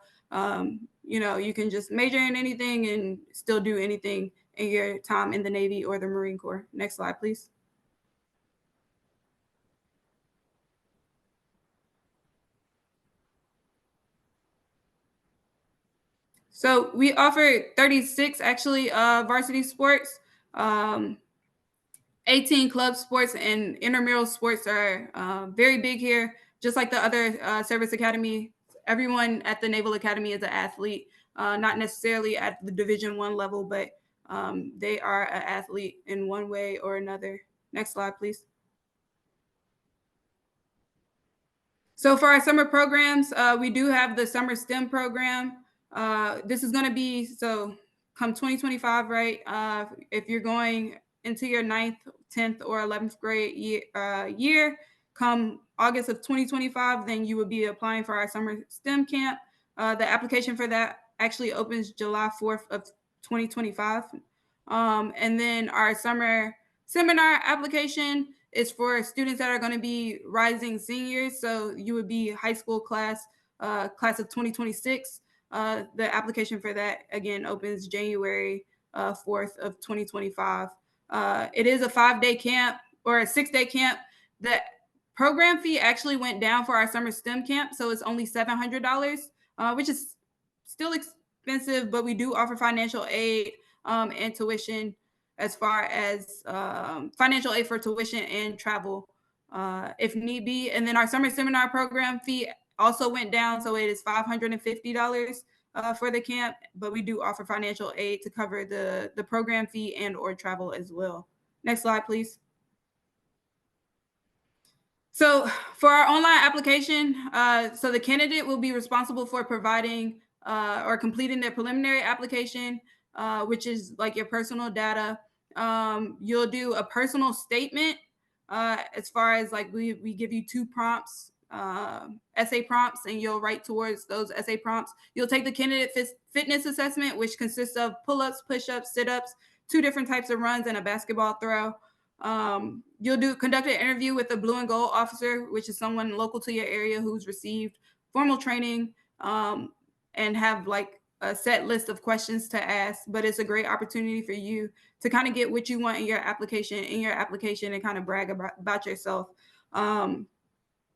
you can just major in anything and still do anything in your time in the Navy or the Marine Corps. Next slide, please. So we offer 36 actually varsity sports, 18 club sports, and intramural sports are very big here. Just like the other service academy, everyone at the Naval Academy is an athlete, not necessarily at the Division I level, but they are an athlete in one way or another. Next slide, please. So for our summer programs, we do have the summer STEM program. This is going to be, so come 2025, right? If you're going into your 9th, 10th, or 11th grade year, come August of 2025, then you would be applying for our summer STEM camp. The application for that actually opens July 4th of 2025. And then our summer seminar application is for students that are going to be rising seniors. So you would be high school class of 2026. The application for that, again, opens January 4th of 2025. It is a 5-day camp or a 6-day camp. The program fee actually went down for our summer STEM camp, so it's only $700, which is still expensive, but we do offer financial aid and tuition as far as financial aid for tuition and travel if need be. And then our summer seminar program fee also went down, so it is $550 for the camp, but we do offer financial aid to cover the program fee and or travel as well. Next slide, please. So for our online application, so the candidate will be responsible for providing or completing their preliminary application, which is like your personal data. You'll do a personal statement as far as like we give you 2 prompts, essay prompts, and you'll write towards those essay prompts. You'll take the candidate fitness assessment, which consists of pull-ups, push-ups, sit-ups, 2 different types of runs, and a basketball throw. You'll conduct an interview with a blue and gold officer, which is someone local to your area who's received formal training and have like a set list of questions to ask. But it's a great opportunity for you to kind of get what you want in your application and kind of brag about yourself.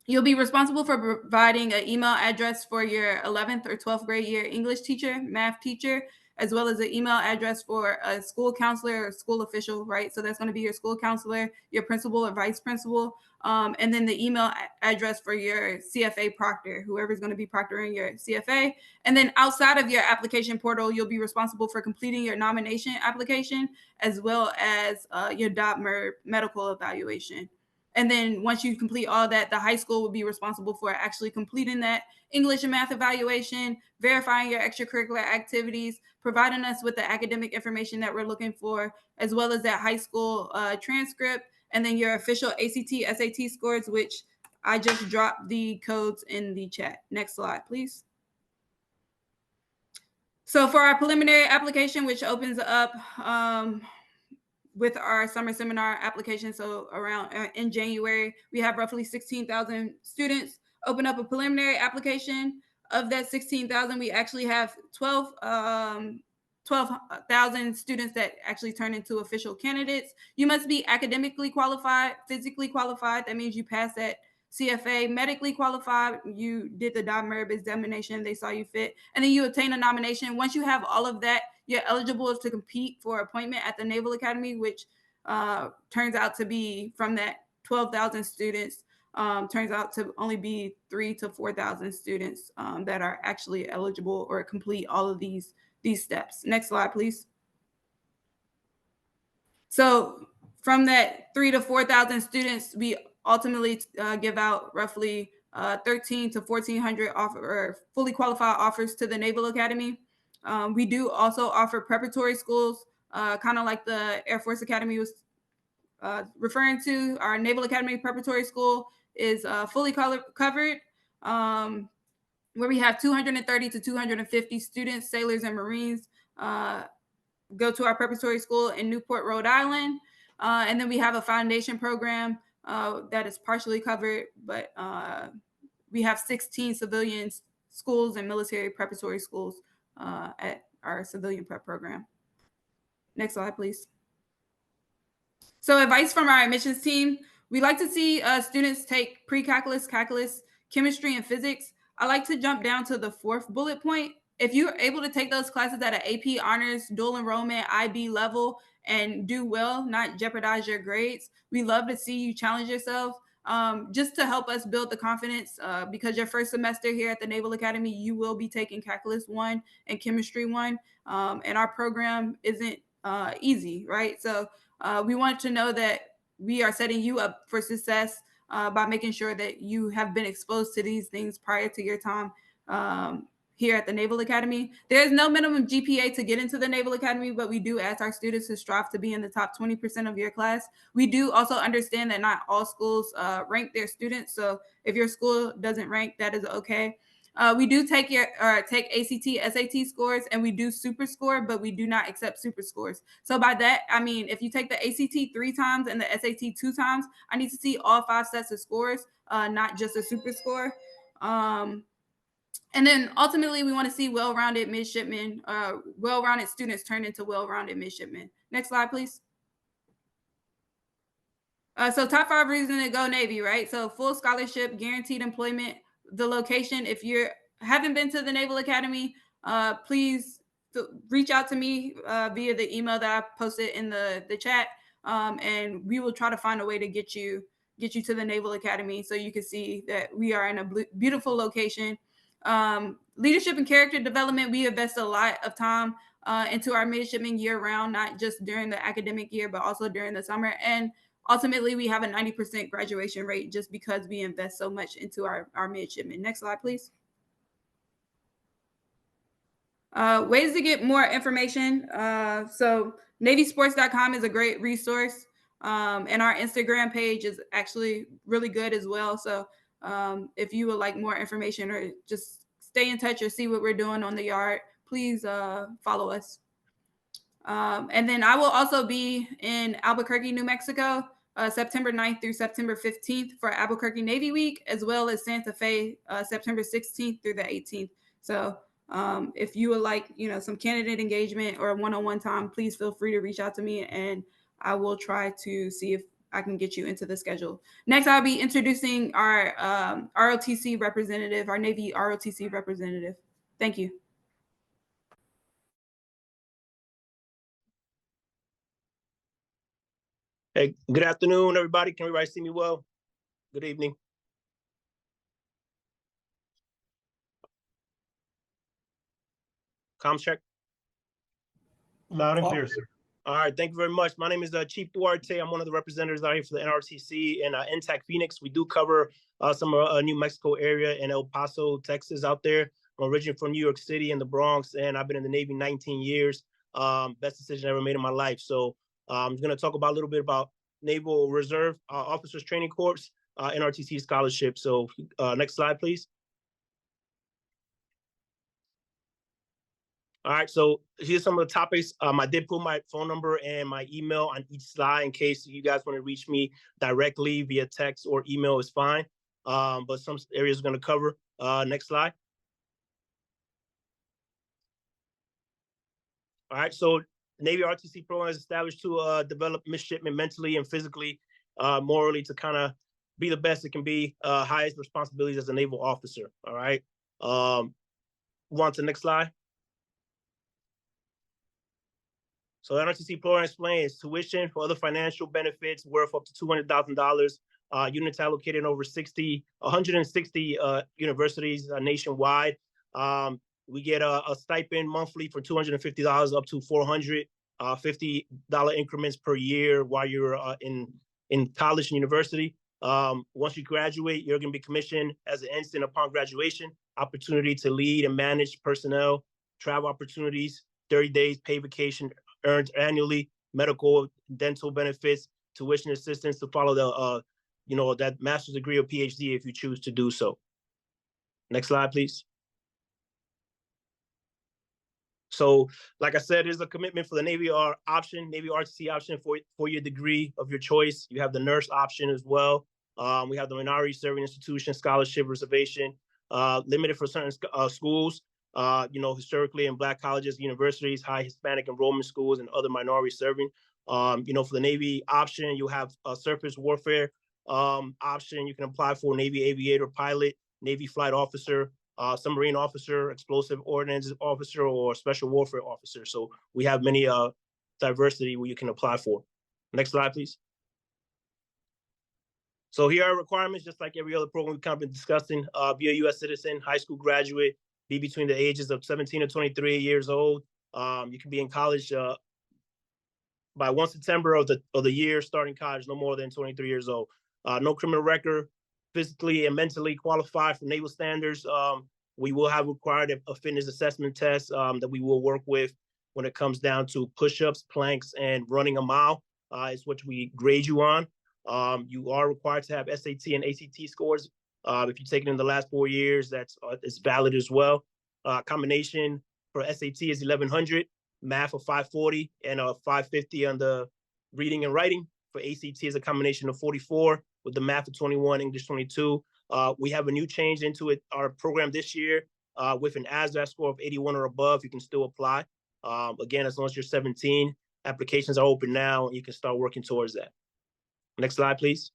You'll be responsible for providing an email address for your 11th or 12th grade year English teacher, math teacher, as well as an email address for a school counselor or school official, right? So that's going to be your school counselor, your principal or vice principal, and then the email address for your CFA proctor, whoever's going to be proctoring your CFA. And then outside of your application portal, you'll be responsible for completing your nomination application, as well as your DOT-MERB medical evaluation. And then once you complete all that, the high school will be responsible for actually completing that English and math evaluation, verifying your extracurricular activities, providing us with the academic information that we're looking for, as well as that high school transcript, and then your official ACT, SAT scores, which I just dropped the codes in the chat. Next slide, please. So for our preliminary application, which opens up with our summer seminar application, so around in January, we have roughly 16,000 students open up a preliminary application. Of that 16,000, we actually have 12,000 students that actually turn into official candidates. You must be academically qualified, physically qualified. That means you passed that CFA, medically qualified, you did the DOT-MERB examination, they saw you fit, and then you obtain a nomination. Once you have all of that, you're eligible to compete for appointment at the Naval Academy, which turns out to be from that 12,000 students, turns out to only be 3,000 to 4,000 students that are actually eligible or complete all of these steps. Next slide, please. So from that 3,000 to 4,000 students, we ultimately give out roughly 1,300 to 1,400 fully qualified offers to the Naval Academy. We do also offer preparatory schools, kind of like the Air Force Academy was referring to. Our Naval Academy Preparatory School is fully covered, where we have 230 to 250 students, sailors, and Marines go to our preparatory school in Newport, Rhode Island. And then we have a foundation program that is partially covered, but we have 16 civilian schools and military preparatory schools at our civilian prep program. Next slide, please. So advice from our admissions team: we like to see students take pre-calculus, calculus, chemistry, and physics. I like to jump down to the 4th bullet point. If you're able to take those classes at an AP honors, dual enrollment, IB level, and do well, not jeopardize your grades, we love to see you challenge yourself just to help us build the confidence because your first semester here at the Naval Academy, you will be taking Calculus 1 and Chemistry 1, and our program isn't easy, right? So we want to know that we are setting you up for success by making sure that you have been exposed to these things prior to your time here at the Naval Academy. There is no minimum GPA to get into the Naval Academy, but we do ask our students to strive to be in the top 20% of your class. We do also understand that not all schools rank their students. So if your school doesn't rank, that is okay. We do take ACT, SAT scores, and we do super score, but we do not accept super scores. So by that, I mean, if you take the ACT 3 times and the SAT 2 times, I need to see all 5 sets of scores, not just a super score. And then ultimately, we want to see well-rounded midshipmen, well-rounded students turn into well-rounded midshipmen. Next slide, please. So top 5 reasons to go Navy, right? So full scholarship, guaranteed employment, the location. If you haven't been to the Naval Academy, please reach out to me via the email that I posted in the chat, and we will try to find a way to get you to the Naval Academy so you can see that we are in a beautiful location. Leadership and character development, we invest a lot of time into our midshipmen year round, not just during the academic year, but also during the summer. And ultimately, we have a 90% graduation rate just because we invest so much into our midshipmen. Next slide, please. Ways to get more information. So NavySports.com is a great resource. And our Instagram page is actually really good as well. So if you would like more information or just stay in touch or see what we're doing on the yard, please follow us. And then I will also be in Albuquerque, New Mexico, September 9th through September 15th for Albuquerque Navy Week, as well as Santa Fe, September 16th through the 18th. So if you would like, some candidate engagement or one-on-one time, please feel free to reach out to me and I will try to see if I can get you into the schedule. Next, I'll be introducing our ROTC representative, our Navy ROTC representative. Thank you. Hey, good afternoon, everybody. Can everybody see me well? Good evening. Comms check. Loud and clear, sir. All right, thank you very much. My name is Chief Duarte. I'm one of the representatives out here for the NRTC and NTAC Phoenix. We do cover some New Mexico area and El Paso, Texas out there. I'm originally from New York City and the Bronx, and I've been in the Navy 19 years. Best decision I ever made in my life. So I'm going to talk about a little bit about Naval Reserve Officers Training Corps, NRTC scholarship. So next slide, please. All right, so here's some of the topics. I did put my phone number and my email on each slide in case you guys want to reach me directly via text or email is fine. But some areas we're going to cover. Next slide. All right, so Navy ROTC program is established to develop midshipmen mentally and physically, morally, to kind of be the best it can be, highest responsibilities as a naval officer. All right. Move on to the next slide. So the NRTC program explains tuition for other financial benefits worth up to $200,000. Units allocated in over 160 universities nationwide. We get a stipend monthly for $250 up to $450 increments per year while you're in college and university. Once you graduate, you're going to be commissioned as an ensign upon graduation. Opportunity to lead and manage personnel, travel opportunities, 30 days paid vacation earned annually, medical, dental benefits, tuition assistance to follow the that master's degree or PhD if you choose to do so. Next slide, please. So, like I said, there's a commitment for the Navy option, Navy ROTC option for your degree of your choice. You have the nurse option as well. We have the minority serving institution scholarship reservation, limited for certain schools. Historically in Black colleges, universities, high Hispanic enrollment schools, and other minority serving. For the Navy option, you have a surface warfare option. You can apply for Navy aviator pilot, Navy flight officer, submarine officer, explosive ordnance officer, or special warfare officer. So we have many diversity where you can apply for. Next slide, please. So here are requirements, just like every other program we've kind of been discussing. Be a U.S. citizen, high school graduate, be between the ages of 17 and 23 years old. You can be in college by 1 September of the year starting college, no more than 23 years old. No criminal record, physically and mentally qualified for naval standards. We will have required a fitness assessment test that we will work with when it comes down to push-ups, planks, and running a mile. Is what we grade you on. You are required to have SAT and ACT scores. If you take it in the last 4 years, it's valid as well. Combination for SAT is 1100, math of 540, and 550 on the reading and writing. For ACT is a combination of 44 with the math of 21, English 22. We have a new change into our program this year with an ASVAB score of 81 or above. You can still apply. Again, as long as you're 17, applications are open now, and you can start working towards that. Next slide, please.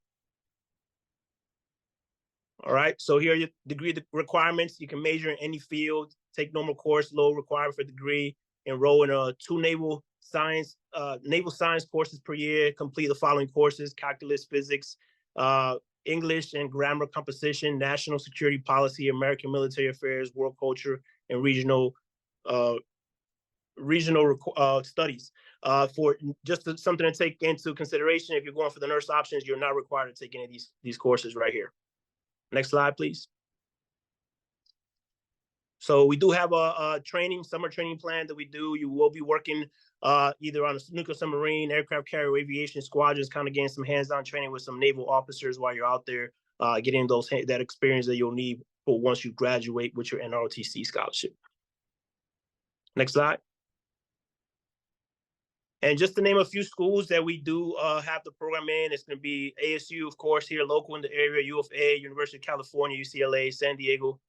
All right, so here are your degree requirements. You can major in any field, take normal course, low requirement for degree. enroll in 2 naval science courses per year, complete the following courses: calculus, physics, English and grammar composition, national security policy, American military affairs, world culture, and regional studies. For just something to take into consideration, if you're going for the nurse options, you're not required to take any of these courses right here. Next slide, please. So we do have a summer training plan that we do. You will be working either on a nuclear submarine, aircraft carrier, aviation squadrons, kind of getting some hands-on training with some naval officers while you're out there, getting that experience that you'll need for once you graduate with your NROTC scholarship. Next slide. And just to name a few schools that we do have the program in, it's going to be ASU, of course, here local in the area, U of A, University of California, UCLA, San Diego,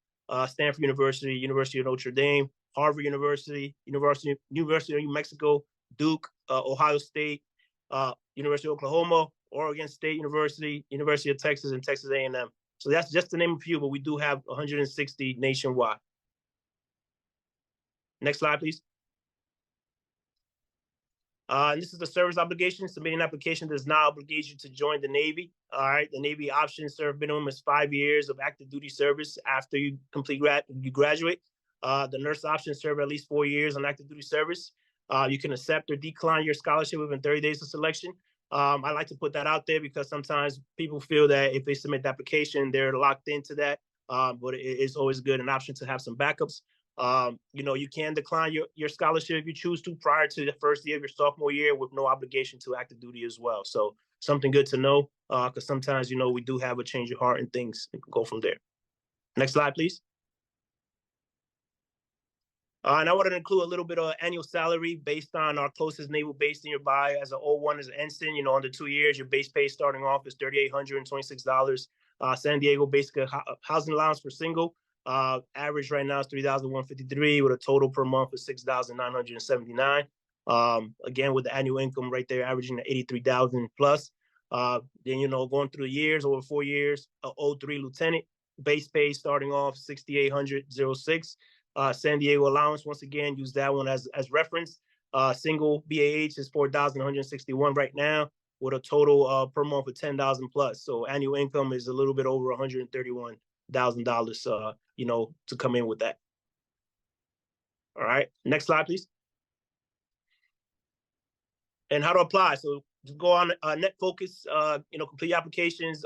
Stanford University, University of Notre Dame, Harvard University, University of New Mexico, Duke, Ohio State, University of Oklahoma, Oregon State University, University of Texas, and Texas A&M. So that's just to name a few, but we do have 160 nationwide. Next slide, please. And this is the service obligation. Submitting an application does not obligate you to join the Navy. All right. The Navy option serve minimum is 5 years of active duty service after you graduate. The nurse option serve at least 4 years on active duty service. You can accept or decline your scholarship within 30 days of selection. I like to put that out there because sometimes people feel that if they submit the application, they're locked into that. But it's always good, an option to have some backups. You can decline your scholarship if you choose to prior to the first year of your sophomore year with no obligation to active duty as well. So something good to know, because sometimes, we do have a change of heart and things and go from there. Next slide, please. And I wanted to include a little bit of annual salary based on our closest naval base nearby. As an 01 as an ensign, under 2 years, your base pay starting off is $3,826. San Diego basic housing allowance for single. Average right now is $3,153 with a total per month of $6,979. Again, with the annual income right there, averaging $83,000 plus. Then, going through the years, over 4 years, 03 lieutenant, base pay starting off $6,800.06. San Diego allowance, once again, use that one as reference. Single BAH is $4,161 right now with a total per month of $10,000 plus. So annual income is a little bit over $131,000, to come in with that. All right, next slide, please. And how to apply. So just go on NetFocus, complete applications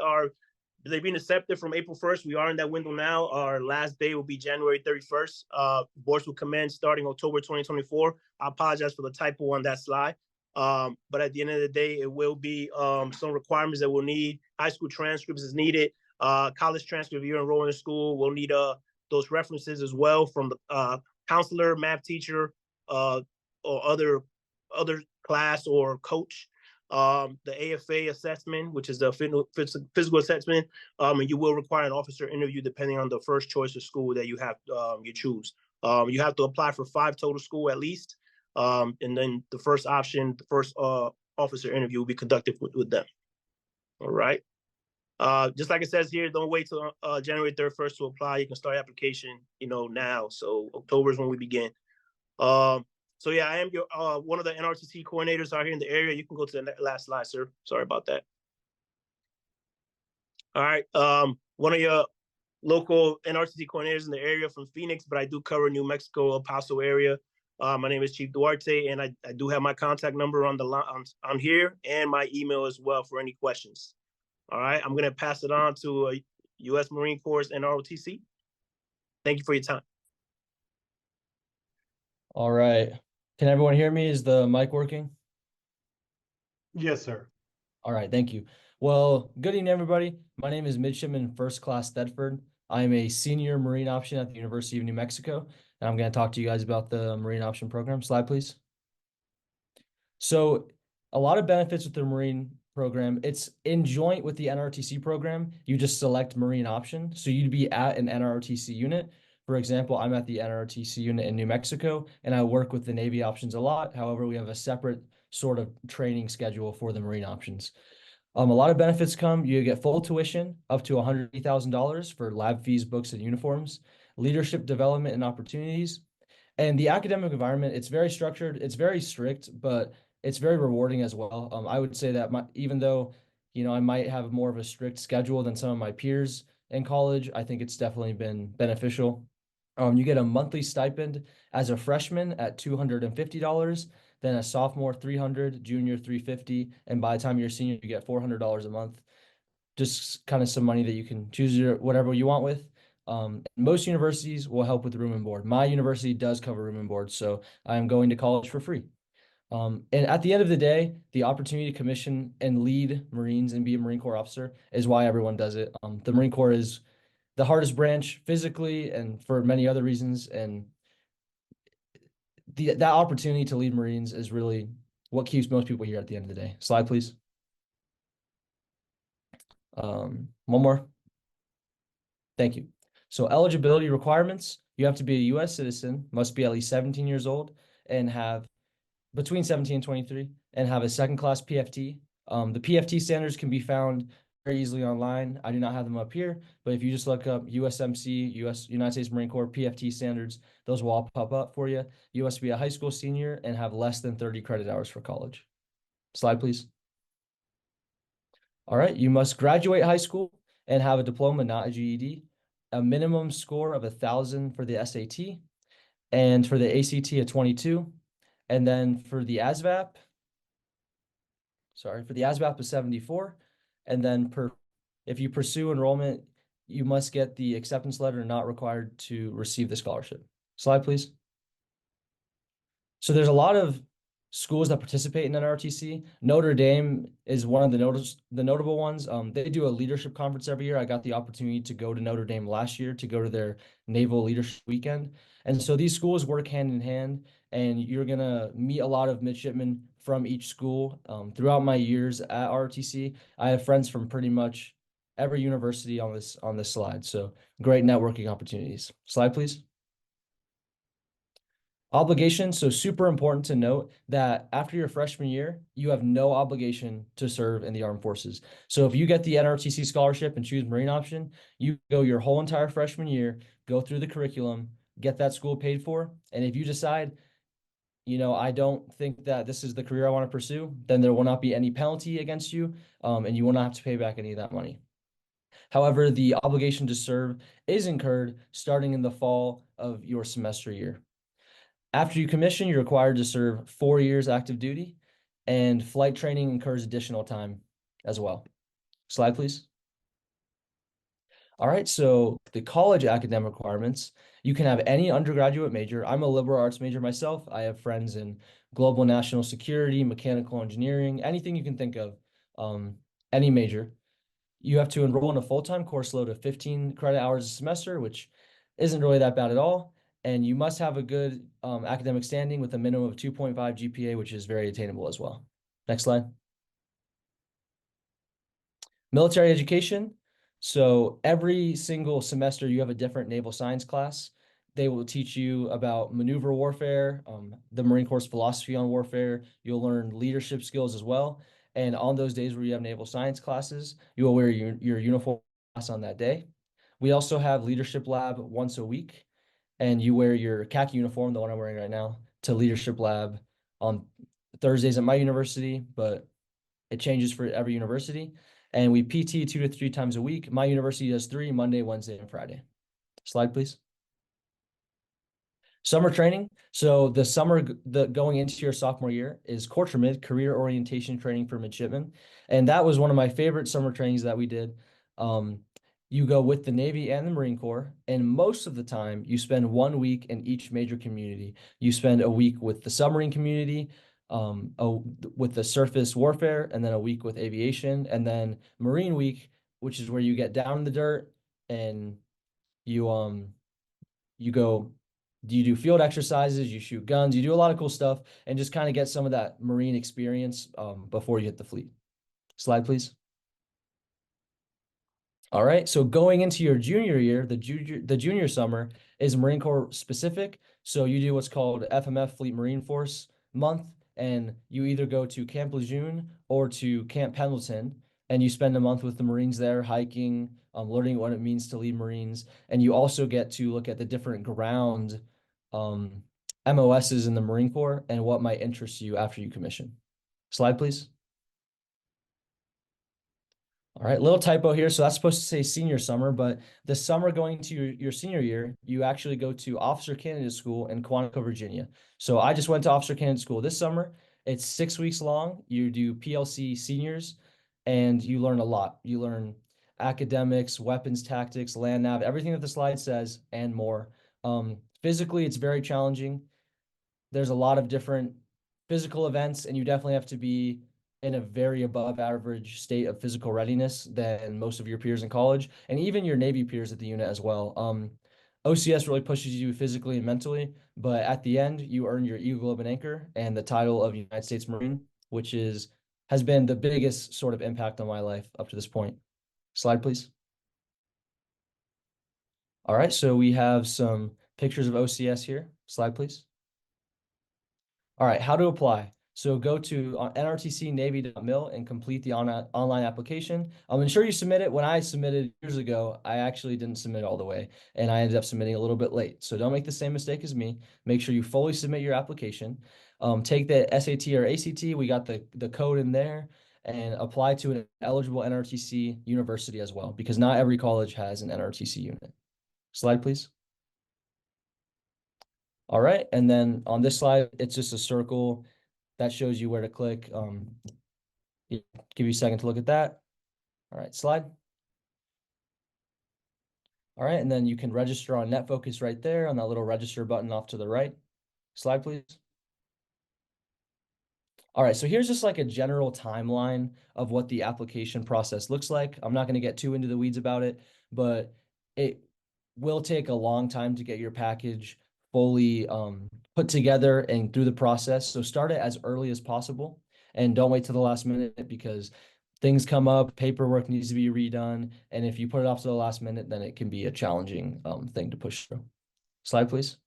they're being accepted from April 1st. We are in that window now. Our last day will be January 31st. Boards will commence starting October 2024. I apologize for the typo on that slide. But at the end of the day, it will be some requirements that we'll need. High school transcripts is needed. College transcript, if you're enrolling in school, we'll need those references as well from the counselor, math teacher, or other class or coach. The AFA assessment, which is the physical assessment, and you will require an officer interview depending on the first choice of school that you have you choose. You have to apply for 5 total school at least, and then the first officer interview will be conducted with them. All right. Just like it says here, don't wait till January 31st to apply. You can start application, now. So October is when we begin. So yeah, I am your one of the NRTC coordinators out here in the area. You can go to the last slide, sir. Sorry about that. All right. One of your local NRTC coordinators in the area from Phoenix, but I do cover New Mexico, El Paso area. My name is Chief Duarte, and I do have my contact number on the on here and my email as well for any questions. All right. I'm going to pass it on to U.S. Marine Corps NROTC. Thank you for your time. All right. Can everyone hear me? Is the mic working? Yes, sir. All right, thank you. Well, good evening, everybody. My name is Midshipman First Class Thedford. I am a senior Marine option at the University of New Mexico, and I'm going to talk to you guys about the Marine option program. Slide, please. So a lot of benefits with the Marine program. It's in joint with the NROTC program. You just select Marine option. So you'd be at an NROTC unit. For example, I'm at the NROTC unit in New Mexico, and I work with the Navy options a lot. However, we have a separate sort of training schedule for the Marine options. A lot of benefits come. You get full tuition up to $180,000 for lab fees, books, and uniforms, leadership development and opportunities, And the academic environment, it's very structured, it's very strict, but it's very rewarding as well. I would say that even though, I might have more of a strict schedule than some of my peers in college, I think it's definitely been beneficial. You get a monthly stipend as a freshman at $250, then a sophomore 300, junior 350, and by the time you're a senior, you get $400 a month. Just kind of some money that you can choose whatever you want with. Most universities will help with room and board. My university does cover room and board, so I am going to college for free. And at the end of the day, the opportunity to commission and lead Marines and be a Marine Corps officer is why everyone does it. The Marine Corps is the hardest branch physically and for many other reasons. And that opportunity to lead Marines is really what keeps most people here at the end of the day. Slide, please. One more. Thank you. So eligibility requirements, you have to be a U.S. citizen, must be at least 17 years old, and have between 17 and 23, and have a second-class PFT. The PFT standards can be found very easily online. I do not have them up here, but if you just look up USMC, United States Marine Corps PFT standards, those will all pop up for you. You must be a high school senior and have less than 30 credit hours for college. Slide, please. All right, you must graduate high school and have a diploma, not a GED, a minimum score of 1,000 for the SAT, and for the ACT a 22, and then for the ASVAB, a 74, and then if you pursue enrollment, you must get the acceptance letter, not required to receive the scholarship. Slide, please. So there's a lot of schools that participate in NROTC. Notre Dame is one of the notable ones. They do a leadership conference every year. I got the opportunity to go to Notre Dame last year to go to their Naval Leadership Weekend. And so these schools work hand in hand, and you're going to meet a lot of midshipmen from each school. Throughout my years at ROTC, I have friends from pretty much every university on this slide. So great networking opportunities. Slide, please. Obligation. So super important to note that after your freshman year, you have no obligation to serve in the armed forces. So if you get the NROTC scholarship and choose Marine option, you go your whole entire freshman year, go through the curriculum, get that school paid for. And if you decide, I don't think that this is the career I want to pursue, then there will not be any penalty against you, and you will not have to pay back any of that money. However, the obligation to serve is incurred starting in the fall of your semester year. After you commission, you're required to serve 4 years active duty, and flight training incurs additional time as well. Slide, please. All right, so the college academic requirements, you can have any undergraduate major. I'm a liberal arts major myself. I have friends in global national security, mechanical engineering, anything you can think of, any major. You have to enroll in a full-time course load of 15 credit hours a semester, which isn't really that bad at all. And you must have a good academic standing with a minimum of 2.5 GPA, which is very attainable as well. Next slide. Military education. So every single semester, you have a different naval science class. They will teach you about maneuver warfare, the Marine Corps' philosophy on warfare. You'll learn leadership skills as well. And on those days where you have naval science classes, you will wear your uniform class on that day. We also have leadership lab once a week, and you wear your khaki uniform, the one I'm wearing right now, to leadership lab on Thursdays at my university, but it changes for every university. And we PT 2 to 3 times a week. My university does 3, Monday, Wednesday, and Friday. Slide, please. Summer training. So the summer going into your sophomore year is CORTRMID, Career Orientation Training for Midshipmen. And that was one of my favorite summer trainings that we did. You go with the Navy and the Marine Corps, and most of the time you spend 1 week in each major community. You spend a week with the submarine community, with the surface warfare, and then a week with aviation, and then Marine Week, which is where you get down in the dirt and you do field exercises, you shoot guns, you do a lot of cool stuff, and just kind of get some of that Marine experience before you hit the fleet. Slide, please. All right, so going into your junior year, the junior summer is Marine Corps specific. So you do what's called FMF Fleet Marine Force month, and you either go to Camp Lejeune or to Camp Pendleton, and you spend a month with the Marines there, hiking, learning what it means to lead Marines. And you also get to look at the different ground MOSs in the Marine Corps and what might interest you after you commission. Slide, please. All right, little typo here. So that's supposed to say senior summer, but the summer going to your senior year, you actually go to Officer Candidate School in Quantico, Virginia. So I just went to Officer Candidate School this summer. It's 6 weeks long. You do PLC seniors and you learn a lot. You learn academics, weapons tactics, land nav, everything that the slide says and more. Physically, it's very challenging. There's a lot of different physical events, and you definitely have to be in a very above average state of physical readiness than most of your peers in college, and even your Navy peers at the unit as well. OCS really pushes you physically and mentally, but at the end, you earn your Eagle Globe and Anchor and the title of United States Marine, which has been the biggest sort of impact on my life up to this point. Slide, please. All right, so we have some pictures of OCS here. Slide, please. All right, how to apply. So go to nrtcnavy.mil and complete the online application. Ensure you submit it. When I submitted years ago, I actually didn't submit all the way, and I ended up submitting a little bit late. So don't make the same mistake as me. Make sure you fully submit your application. Take the SAT or ACT. We got the code in there, and apply to an eligible NRTC university as well, because not every college has an NRTC unit. Slide, please. All right, and then on this slide, it's just a circle that shows you where to click. Give you a second to look at that. All right, slide. All right, and then you can register on NetFocus right there on that little register button off to the right. Slide, please. All right, so here's just like a general timeline of what the application process looks like. I'm not going to get too into the weeds about it, but it will take a long time to get your package fully put together and through the process. So start it as early as possible and don't wait till the last minute, because things come up, paperwork needs to be redone. And if you put it off to the last minute, then it can be a challenging thing to push through. Slide, please.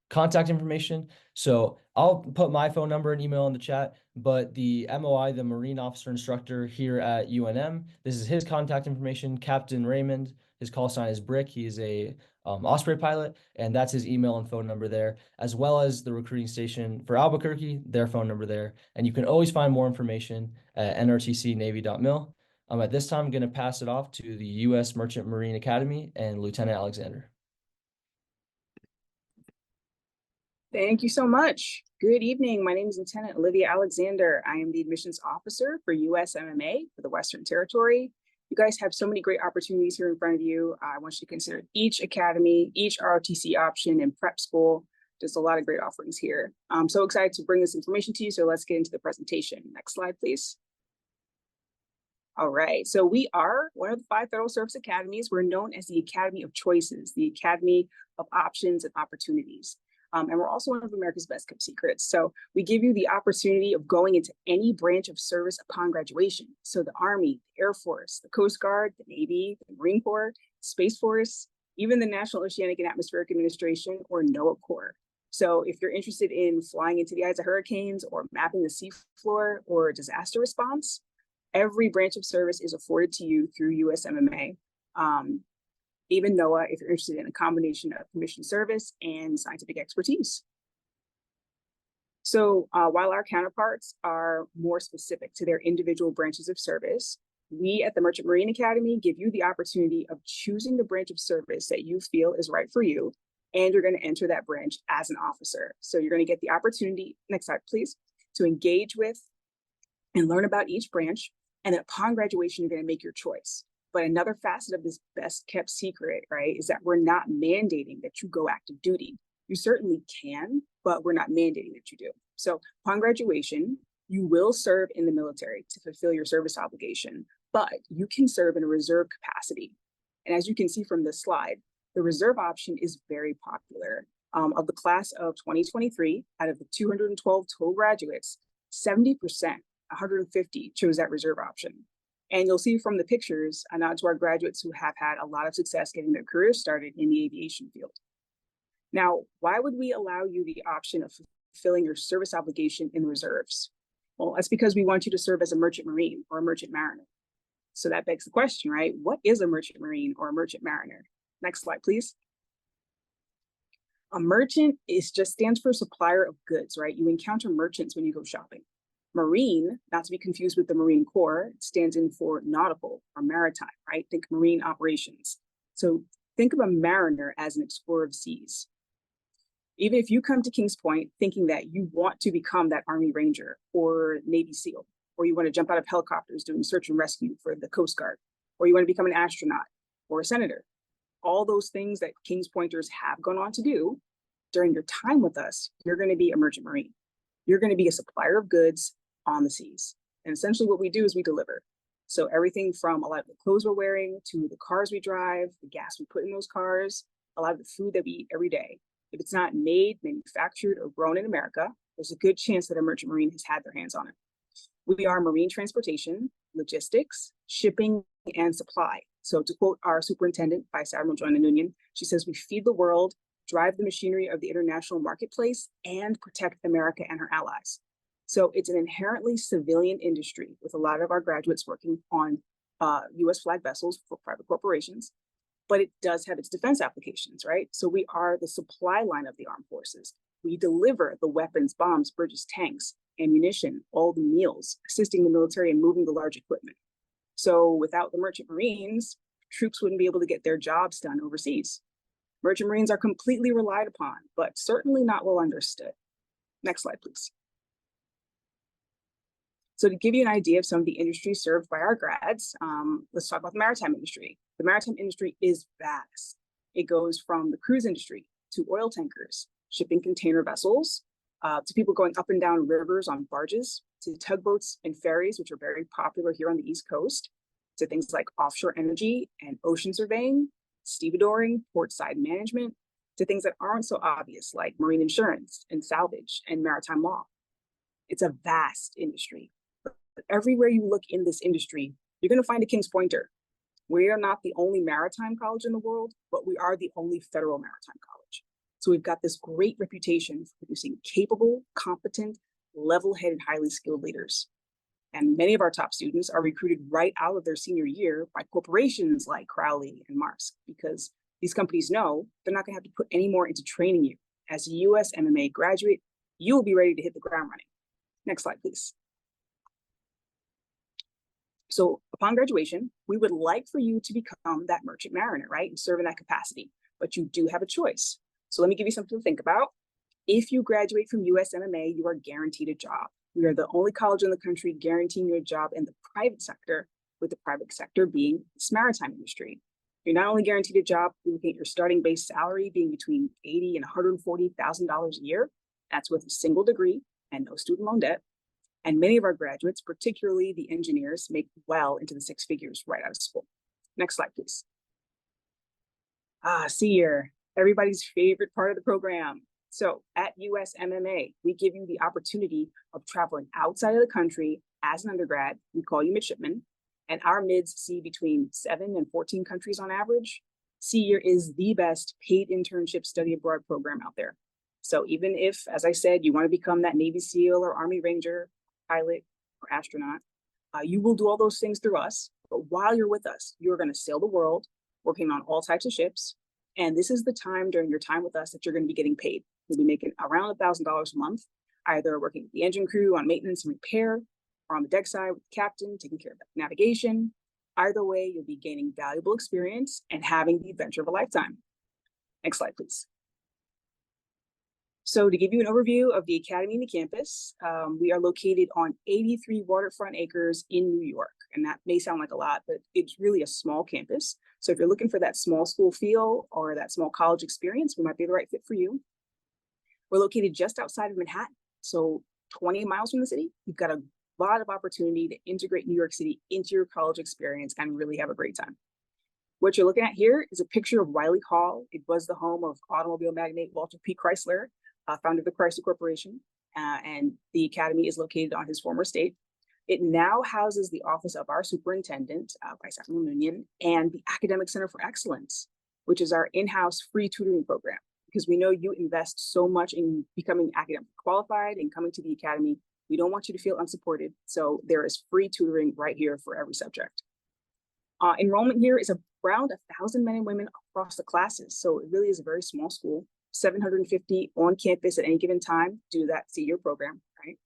Contact information. So I'll put my phone number and email in the chat, but the MOI, the Marine Officer Instructor here at UNM, this is his contact information, Captain Raymond. His call sign is Brick. He's a Osprey pilot, and that's his email and phone number there, as well as the recruiting station for Albuquerque, their phone number there. And you can always find more information at nrtcnavy.mil. At this time, I'm going to pass it off to the U.S. Merchant Marine Academy and Lieutenant Alexander. Thank you so much. Good evening. My name is Lieutenant Olivia Alexander. I am the admissions officer for USMMA for the Western Territory. You guys have so many great opportunities here in front of you. I want you to consider each academy, each ROTC option and prep school. There's a lot of great offerings here. I'm so excited to bring this information to you. So let's get into the presentation. Next slide, please. All right, so we are one of the 5 federal service academies. We're known as the Academy of Choices, the Academy of Options and Opportunities. And we're also one of America's best kept secrets. So we give you the opportunity of going into any branch of service upon graduation. So the Army, the Air Force, the Coast Guard, the Navy, the Marine Corps, Space Force, even the National Oceanic and Atmospheric Administration, or NOAA Corps. So if you're interested in flying into the eyes of hurricanes or mapping the seafloor or disaster response, every branch of service is afforded to you through USMMA. Even NOAA, if you're interested in a combination of commissioned service and scientific expertise. So while our counterparts are more specific to their individual branches of service, we at the Merchant Marine Academy give you the opportunity of choosing the branch of service that you feel is right for you, and you're going to enter that branch as an officer. So you're going to get the opportunity, next slide please, to engage with and learn about each branch, and then upon graduation, you're going to make your choice. But another facet of this best kept secret, right, is that we're not mandating that you go active duty. You certainly can, but we're not mandating that you do. So upon graduation, you will serve in the military to fulfill your service obligation, but you can serve in a reserve capacity. And as you can see from this slide, the reserve option is very popular. Of the class of 2023, out of the 212 total graduates, 70%, 150 chose that reserve option. And you'll see from the pictures, a nod to our graduates who have had a lot of success getting their careers started in the aviation field. Now, why would we allow you the option of fulfilling your service obligation in reserves? Well, that's because we want you to serve as a merchant marine or a merchant mariner. So that begs the question, right? What is a merchant marine or a merchant mariner? Next slide, please. A merchant just stands for supplier of goods, right? You encounter merchants when you go shopping. Marine, not to be confused with the Marine Corps, stands in for nautical or maritime, right? Think marine operations. So think of a mariner as an explorer of seas. Even if you come to Kings Point thinking that you want to become that Army Ranger or Navy SEAL, or you want to jump out of helicopters doing search and rescue for the Coast Guard, or you want to become an astronaut or a senator, all those things that Kings Pointers have gone on to do, during your time with us, you're going to be a merchant marine. You're going to be a supplier of goods on the seas. And essentially what we do is we deliver. So everything from a lot of the clothes we're wearing to the cars we drive, the gas we put in those cars, a lot of the food that we eat every day. If it's not made, manufactured, or grown in America, there's a good chance that a merchant marine has had their hands on it. We are marine transportation, logistics, shipping, and supply. So to quote our superintendent, Vice Admiral Joanna Noonian, she says, we feed the world, drive the machinery of the international marketplace, and protect America and her allies. So it's an inherently civilian industry with a lot of our graduates working on US flag vessels for private corporations, but it does have its defense applications, right? So we are the supply line of the armed forces. We deliver the weapons, bombs, bridges, tanks, ammunition, all the meals, assisting the military in moving the large equipment. So without the merchant marines, troops wouldn't be able to get their jobs done overseas. Merchant marines are completely relied upon, but certainly not well understood. Next slide, please. So to give you an idea of some of the industries served by our grads, let's talk about the maritime industry. The maritime industry is vast. It goes from the cruise industry to oil tankers, shipping container vessels, to people going up and down rivers on barges, to tugboats and ferries, which are very popular here on the East Coast, to things like offshore energy and ocean surveying, stevedoring, portside management, to things that aren't so obvious, like marine insurance and salvage and maritime law. It's a vast industry. But everywhere you look in this industry, you're going to find a Kings Pointer. We are not the only maritime college in the world, but we are the only federal maritime college. So we've got this great reputation for producing capable, competent, level-headed, highly skilled leaders. And many of our top students are recruited right out of their senior year by corporations like Crowley and Marsk, because these companies know they're not going to have to put any more into training you. As a US MMA graduate, you will be ready to hit the ground running. Next slide, please. So upon graduation, we would like for you to become that merchant mariner, right? And serve in that capacity, but you do have a choice. So let me give you something to think about. If you graduate from USMMA, you are guaranteed a job. We are the only college in the country guaranteeing you a job in the private sector, with the private sector being this maritime industry. You're not only guaranteed a job, you're looking at your starting base salary being between $80,000 and $140,000 a year. That's with a single degree and no student loan debt. And many of our graduates, particularly the engineers, make well into the six figures right out of school. Next slide, please. SEER, everybody's favorite part of the program. So at USMMA, we give you the opportunity of traveling outside of the country as an undergrad. We call you midshipmen, and our mids see between 7 and 14 countries on average. SEER is the best paid internship study abroad program out there. So even if, as I said, you want to become that Navy SEAL or Army Ranger, pilot, or astronaut, you will do all those things through us. But while you're with us, you're going to sail the world, working on all types of ships. And this is the time during your time with us that you're going to be getting paid. You'll be making around $1,000 a month, either working with the engine crew on maintenance and repair, or on the deck side with the captain, taking care of navigation. Either way, you'll be gaining valuable experience and having the adventure of a lifetime. Next slide, please. So to give you an overview of the academy and the campus, we are located on 83 waterfront acres in New York. And that may sound like a lot, but it's really a small campus. So if you're looking for that small school feel or that small college experience, we might be the right fit for you. We're located just outside of Manhattan. So 20 miles from the city, you've got a lot of opportunity to integrate New York City into your college experience and really have a great time. What you're looking at here is a picture of Wiley Hall. It was the home of automobile magnate Walter P. Chrysler, founder of the Chrysler Corporation, and the academy is located on his former estate. It now houses the office of our superintendent, Vice Admiral Noonian, and the Academic Center for Excellence, which is our in-house free tutoring program. Because we know you invest so much in becoming academically qualified and coming to the academy, we don't want you to feel unsupported. So there is free tutoring right here for every subject. Enrollment here is around 1,000 men and women across the classes. So it really is a very small school. 750 on campus at any given time due to that CER program, right?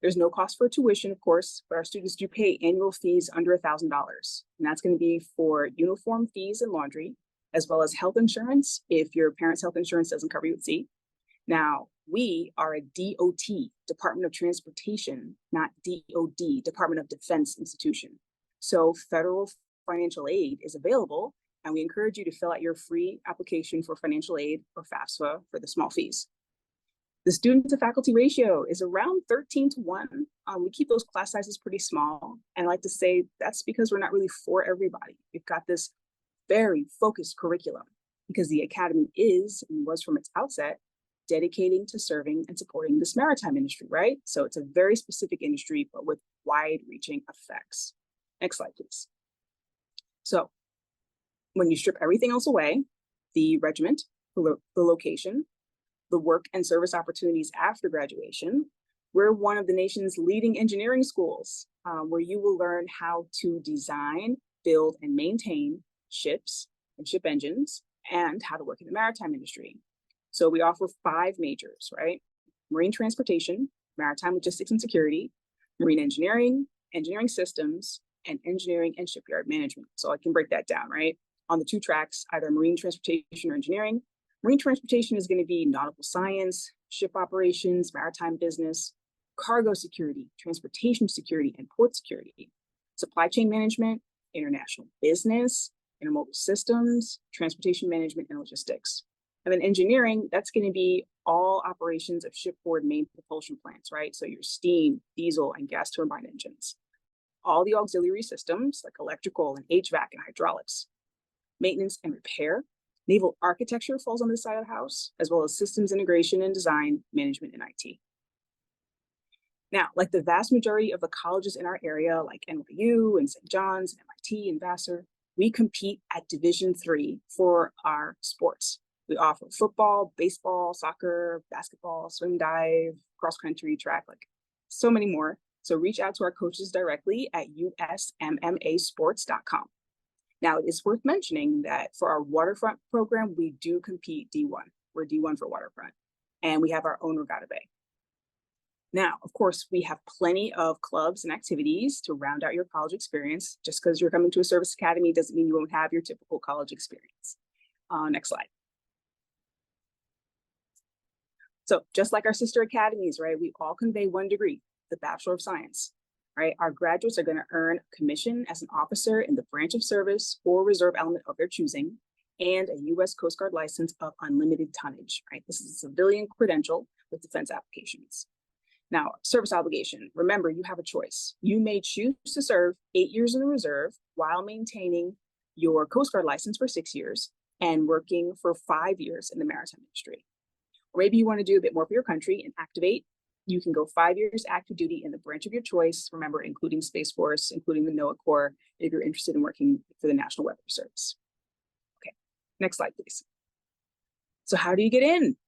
There's no cost for tuition, of course, but our students do pay annual fees under $1,000. And that's going to be for uniform fees and laundry, as well as health insurance if your parents' health insurance doesn't cover you at sea. Now, we are a DOT, Department of Transportation, not DOD, Department of Defense institution. So federal financial aid is available, and we encourage you to fill out your free application for financial aid or FAFSA for the small fees. The student to faculty ratio is around 13 to 1. We keep those class sizes pretty small. And I like to say that's because we're not really for everybody. We've got this very focused curriculum because the academy is and was from its outset dedicating to serving and supporting this maritime industry, right? So it's a very specific industry, but with wide-reaching effects. Next slide, please. So when you strip everything else away, the regiment, the location, the work and service opportunities after graduation, we're one of the nation's leading engineering schools where you will learn how to design, build, and maintain ships and ship engines and how to work in the maritime industry. So we offer 5 majors, right? Marine transportation, maritime logistics and security, marine engineering, engineering systems, and engineering and shipyard management. So I can break that down, right? On the 2 tracks, either marine transportation or engineering. Marine transportation is going to be nautical science, ship operations, maritime business, cargo security, transportation security, and port security, supply chain management, international business, intermodal systems, transportation management, and logistics. And then engineering, that's going to be all operations of shipboard main propulsion plants, right? So your steam, diesel, and gas turbine engines. All the auxiliary systems like electrical and HVAC and hydraulics. Maintenance and repair. Naval architecture falls on this side of the house, as well as systems integration and design, management, and IT. Now, like the vast majority of the colleges in our area, like NYU and St. John's and MIT and Vassar, we compete at Division III for our sports. We offer football, baseball, soccer, basketball, swim, dive, cross country, track, like so many more. So reach out to our coaches directly at usmmasports.com. Now, it is worth mentioning that for our waterfront program, we do compete D1. We're D1 for waterfront, and we have our own regatta bay. Now, of course, we have plenty of clubs and activities to round out your college experience. Just because you're coming to a service academy doesn't mean you won't have your typical college experience. Next slide. So just like our sister academies, right, we all convey one degree, the Bachelor of Science. Right? Our graduates are going to earn a commission as an officer in the branch of service or reserve element of their choosing, and a U.S. Coast Guard license of unlimited tonnage. Right? This is a civilian credential with defense applications. Now, service obligation. Remember, you have a choice. You may choose to serve 8 years in the reserve while maintaining your Coast Guard license for 6 years and working for 5 years in the maritime industry. Or maybe you want to do a bit more for your country and activate. You can go 5 years active duty in the branch of your choice, remember, including Space Force, including the NOAA Corps, if you're interested in working for the National Weather Service. Okay, next slide, please. So how do you get in?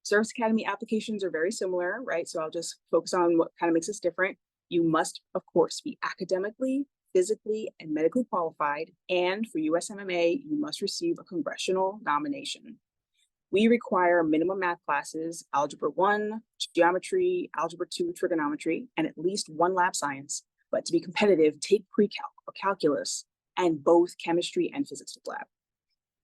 Service Academy applications are very similar, right? So I'll just focus on what kind of makes us different. You must, of course, be academically, physically, and medically qualified. And for USMMA, you must receive a congressional nomination. We require minimum math classes, Algebra 1, Geometry, Algebra 2, Trigonometry, and at least 1 lab science. But to be competitive, take pre-calc or calculus and both chemistry and physics lab.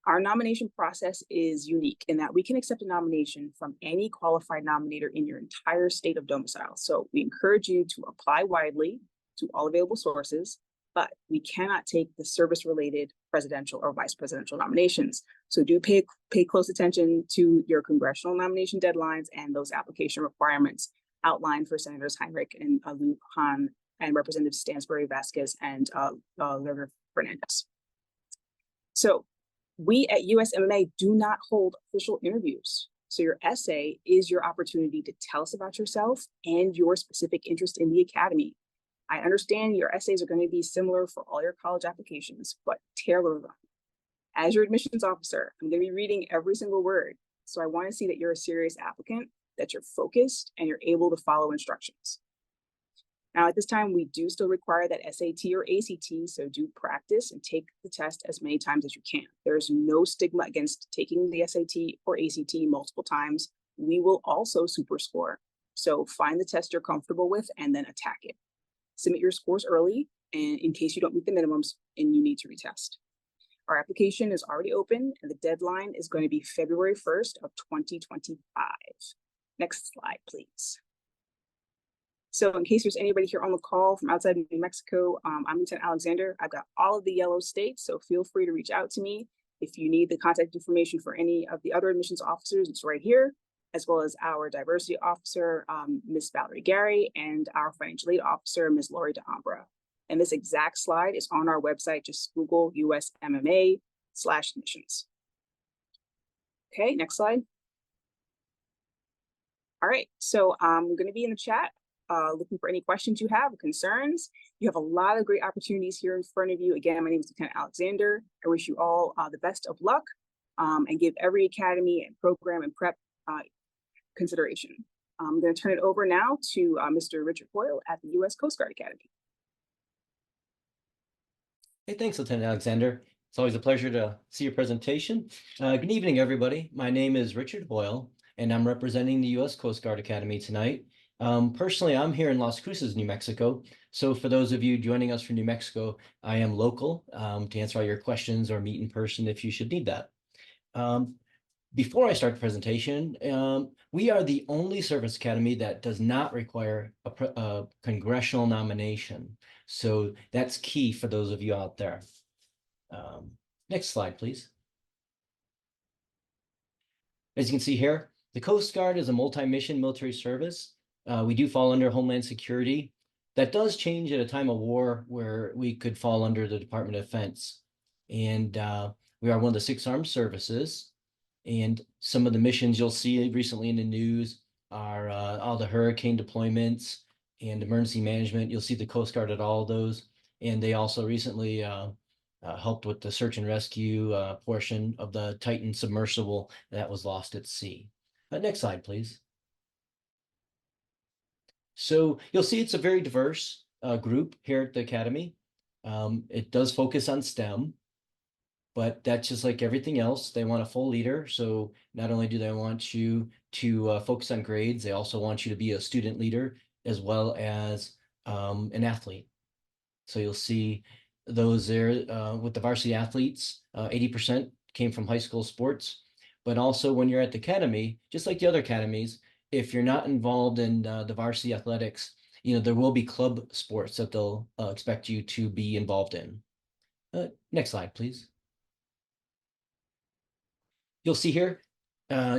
Our nomination process is unique in that we can accept a nomination from any qualified nominator in your entire state of domicile. So we encourage you to apply widely to all available sources, but we cannot take the service-related presidential or vice presidential nominations. So do pay close attention to your congressional nomination deadlines and those application requirements outlined for Senators Heinrich and Lujan and Representatives Stansbury, Vasquez, and Lerner Fernandez. So we at USMMA do not hold official interviews. So your essay is your opportunity to tell us about yourself and your specific interest in the academy. I understand your essays are going to be similar for all your college applications, but tailor them. As your admissions officer, I'm going to be reading every single word. So I want to see that you're a serious applicant, that you're focused, and you're able to follow instructions. Now, at this time, we do still require that SAT or ACT, so do practice and take the test as many times as you can. There's no stigma against taking the SAT or ACT multiple times. We will also super score. So find the test you're comfortable with and then attack it. Submit your scores early, and in case you don't meet the minimums and you need to retest. Our application is already open, and the deadline is going to be February 1st of 2025. Next slide, please. So in case there's anybody here on the call from outside of New Mexico, I'm Lieutenant Alexander. I've got all of the yellow states, so feel free to reach out to me. If you need the contact information for any of the other admissions officers, it's right here, as well as our diversity officer, Ms. Valerie Gary, and our financial aid officer, Ms. Lori DeAmbra. And this exact slide is on our website. Just Google USMMA/admissions. Okay, next slide. All right, so I'm going to be in the chat looking for any questions you have or concerns. You have a lot of great opportunities here in front of you. Again, my name is Lieutenant Alexander. I wish you all the best of luck and give every academy and program and prep consideration. I'm going to turn it over now to Mr. Richard Boyle at the U.S. Coast Guard Academy. Hey, thanks, Lieutenant Alexander. It's always a pleasure to see your presentation. Good evening, everybody. My name is Richard Boyle, and I'm representing the U.S. Coast Guard Academy tonight. Personally, I'm here in Las Cruces, New Mexico. So for those of you joining us from New Mexico, I am local to answer all your questions or meet in person if you should need that. Before I start the presentation, we are the only service academy that does not require a congressional nomination. So that's key for those of you out there. Next slide, please. As you can see here, the Coast Guard is a multi-mission military service. We do fall under Homeland Security. That does change at a time of war where we could fall under the Department of Defense. And we are one of the 6 armed services. And some of the missions you'll see recently in the news are all the hurricane deployments and emergency management. You'll see the Coast Guard at all of those. And they also recently helped with the search and rescue portion of the Titan submersible that was lost at sea. Next slide, please. So you'll see it's a very diverse group here at the Academy. It does focus on STEM, but that's just like everything else. They want a full leader. So not only do they want you to focus on grades, they also want you to be a student leader as well as an athlete. So you'll see those there with the varsity athletes, 80% came from high school sports. But also when you're at the Academy, just like the other academies, if you're not involved in the varsity athletics, there will be club sports that they'll expect you to be involved in. Next slide, please. You'll see here,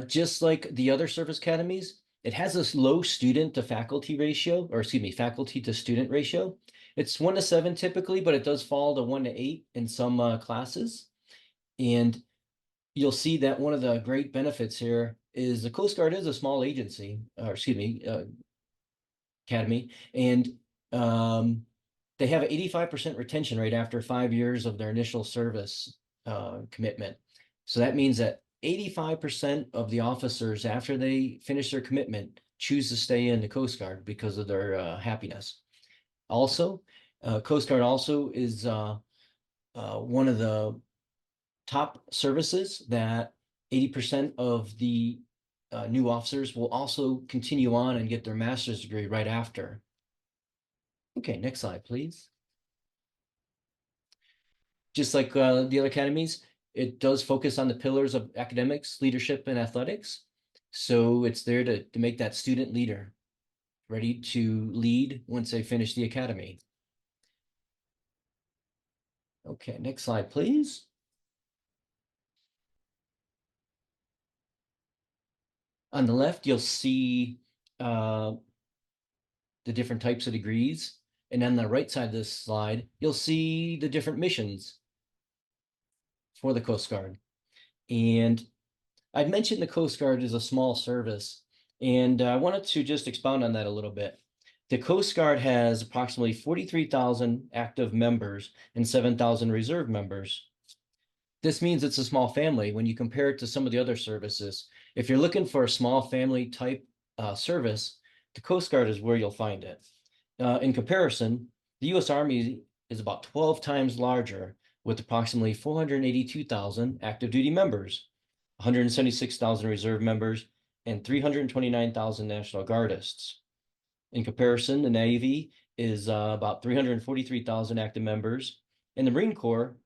just like the other service academies, it has this low student to faculty ratio, or excuse me, faculty to student ratio. It's 1 to 7 typically, but it does fall to 1 to 8 in some classes. And you'll see that one of the great benefits here is the Coast Guard is a small agency, or excuse me, academy, and they have an 85% retention rate after 5 years of their initial service commitment. So that means that 85% of the officers, after they finish their commitment, choose to stay in the Coast Guard because of their happiness. Also, Coast Guard also is one of the top services that 80% of the new officers will also continue on and get their master's degree right after. Okay, next slide, please. Just like the other academies, it does focus on the pillars of academics, leadership, and athletics. So it's there to make that student leader ready to lead once they finish the academy. Okay, next slide, please. On the left, you'll see the different types of degrees. And on the right side of this slide, you'll see the different missions for the Coast Guard. And I'd mentioned the Coast Guard is a small service, and I wanted to just expound on that a little bit. The Coast Guard has approximately 43,000 active members and 7,000 reserve members. This means it's a small family when you compare it to some of the other services. If you're looking for a small family type service, the Coast Guard is where you'll find it. In comparison, the U.S. Army is about 12 times larger, with approximately 482,000 active duty members, 176,000 reserve members, and 329,000 National Guardists. In comparison, the Navy is about 343,000 active members, and the Marine Corps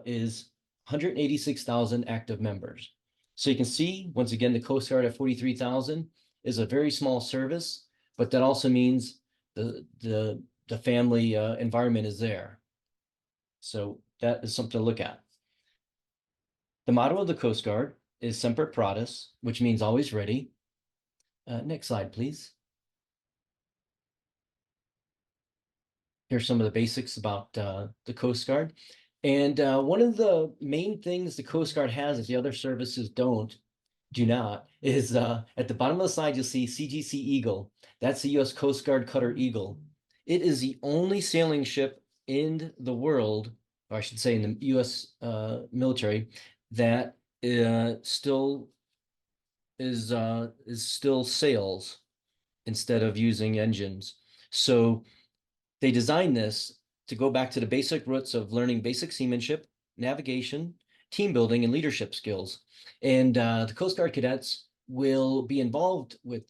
is 186,000 active members. So you can see, once again, the Coast Guard at 43,000 is a very small service, but that also means the family environment is there. So that is something to look at. The motto of the Coast Guard is Semper Paratus, which means always ready. Next slide, please. Here's some of the basics about the Coast Guard. And one of the main things the Coast Guard has that the other services do not, is at the bottom of the slide, you'll see CGC Eagle. That's the U.S. Coast Guard Cutter Eagle. It is the only sailing ship in the world, or I should say in the U.S. Military, that still sails instead of using engines. So they designed this to go back to the basic roots of learning basic seamanship, navigation, team building, and leadership skills. And the Coast Guard cadets will be involved with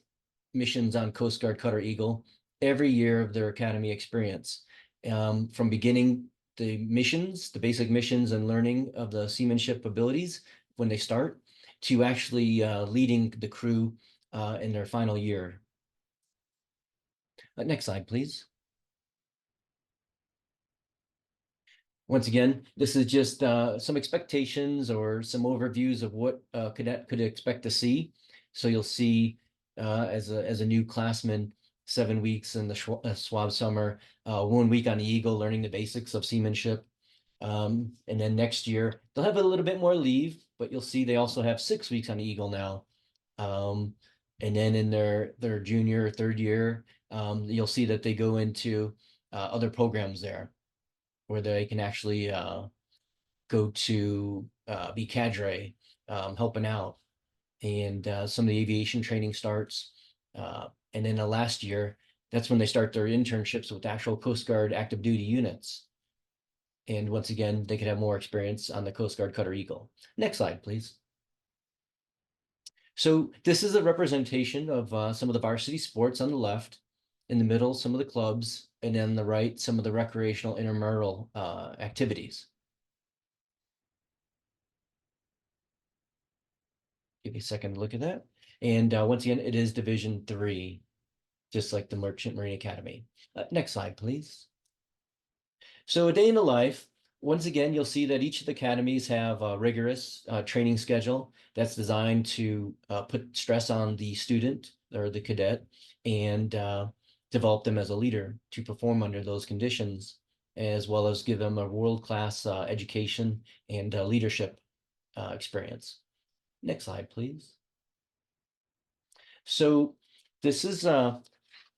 missions on Coast Guard Cutter Eagle every year of their academy experience. From beginning the missions, the basic missions and learning of the seamanship abilities when they start, to actually leading the crew in their final year. Next slide, please. Once again, this is just some expectations or some overviews of what a cadet could expect to see. So you'll see as a new classman, 7 weeks in the SWAB summer, 1 week on the Eagle, learning the basics of seamanship. And then next year, they'll have a little bit more leave, but you'll see they also have 6 weeks on the Eagle now. And then in their junior or third year, you'll see that they go into other programs there, where they can actually go to be cadre, helping out. And some of the aviation training starts. And then the last year, that's when they start their internships with actual Coast Guard active duty units. And once again, they could have more experience on the Coast Guard Cutter Eagle. Next slide, please. So this is a representation of some of the varsity sports on the left. In the middle, some of the clubs, and then on the right, some of the recreational intramural activities. Give you a second to look at that. And once again, it is Division III, just like the Merchant Marine Academy. Next slide, please. So a day in the life. Once again, you'll see that each of the academies have a rigorous training schedule that's designed to put stress on the student or the cadet and develop them as a leader to perform under those conditions, as well as give them a world-class education and leadership experience. Next slide, please. So this is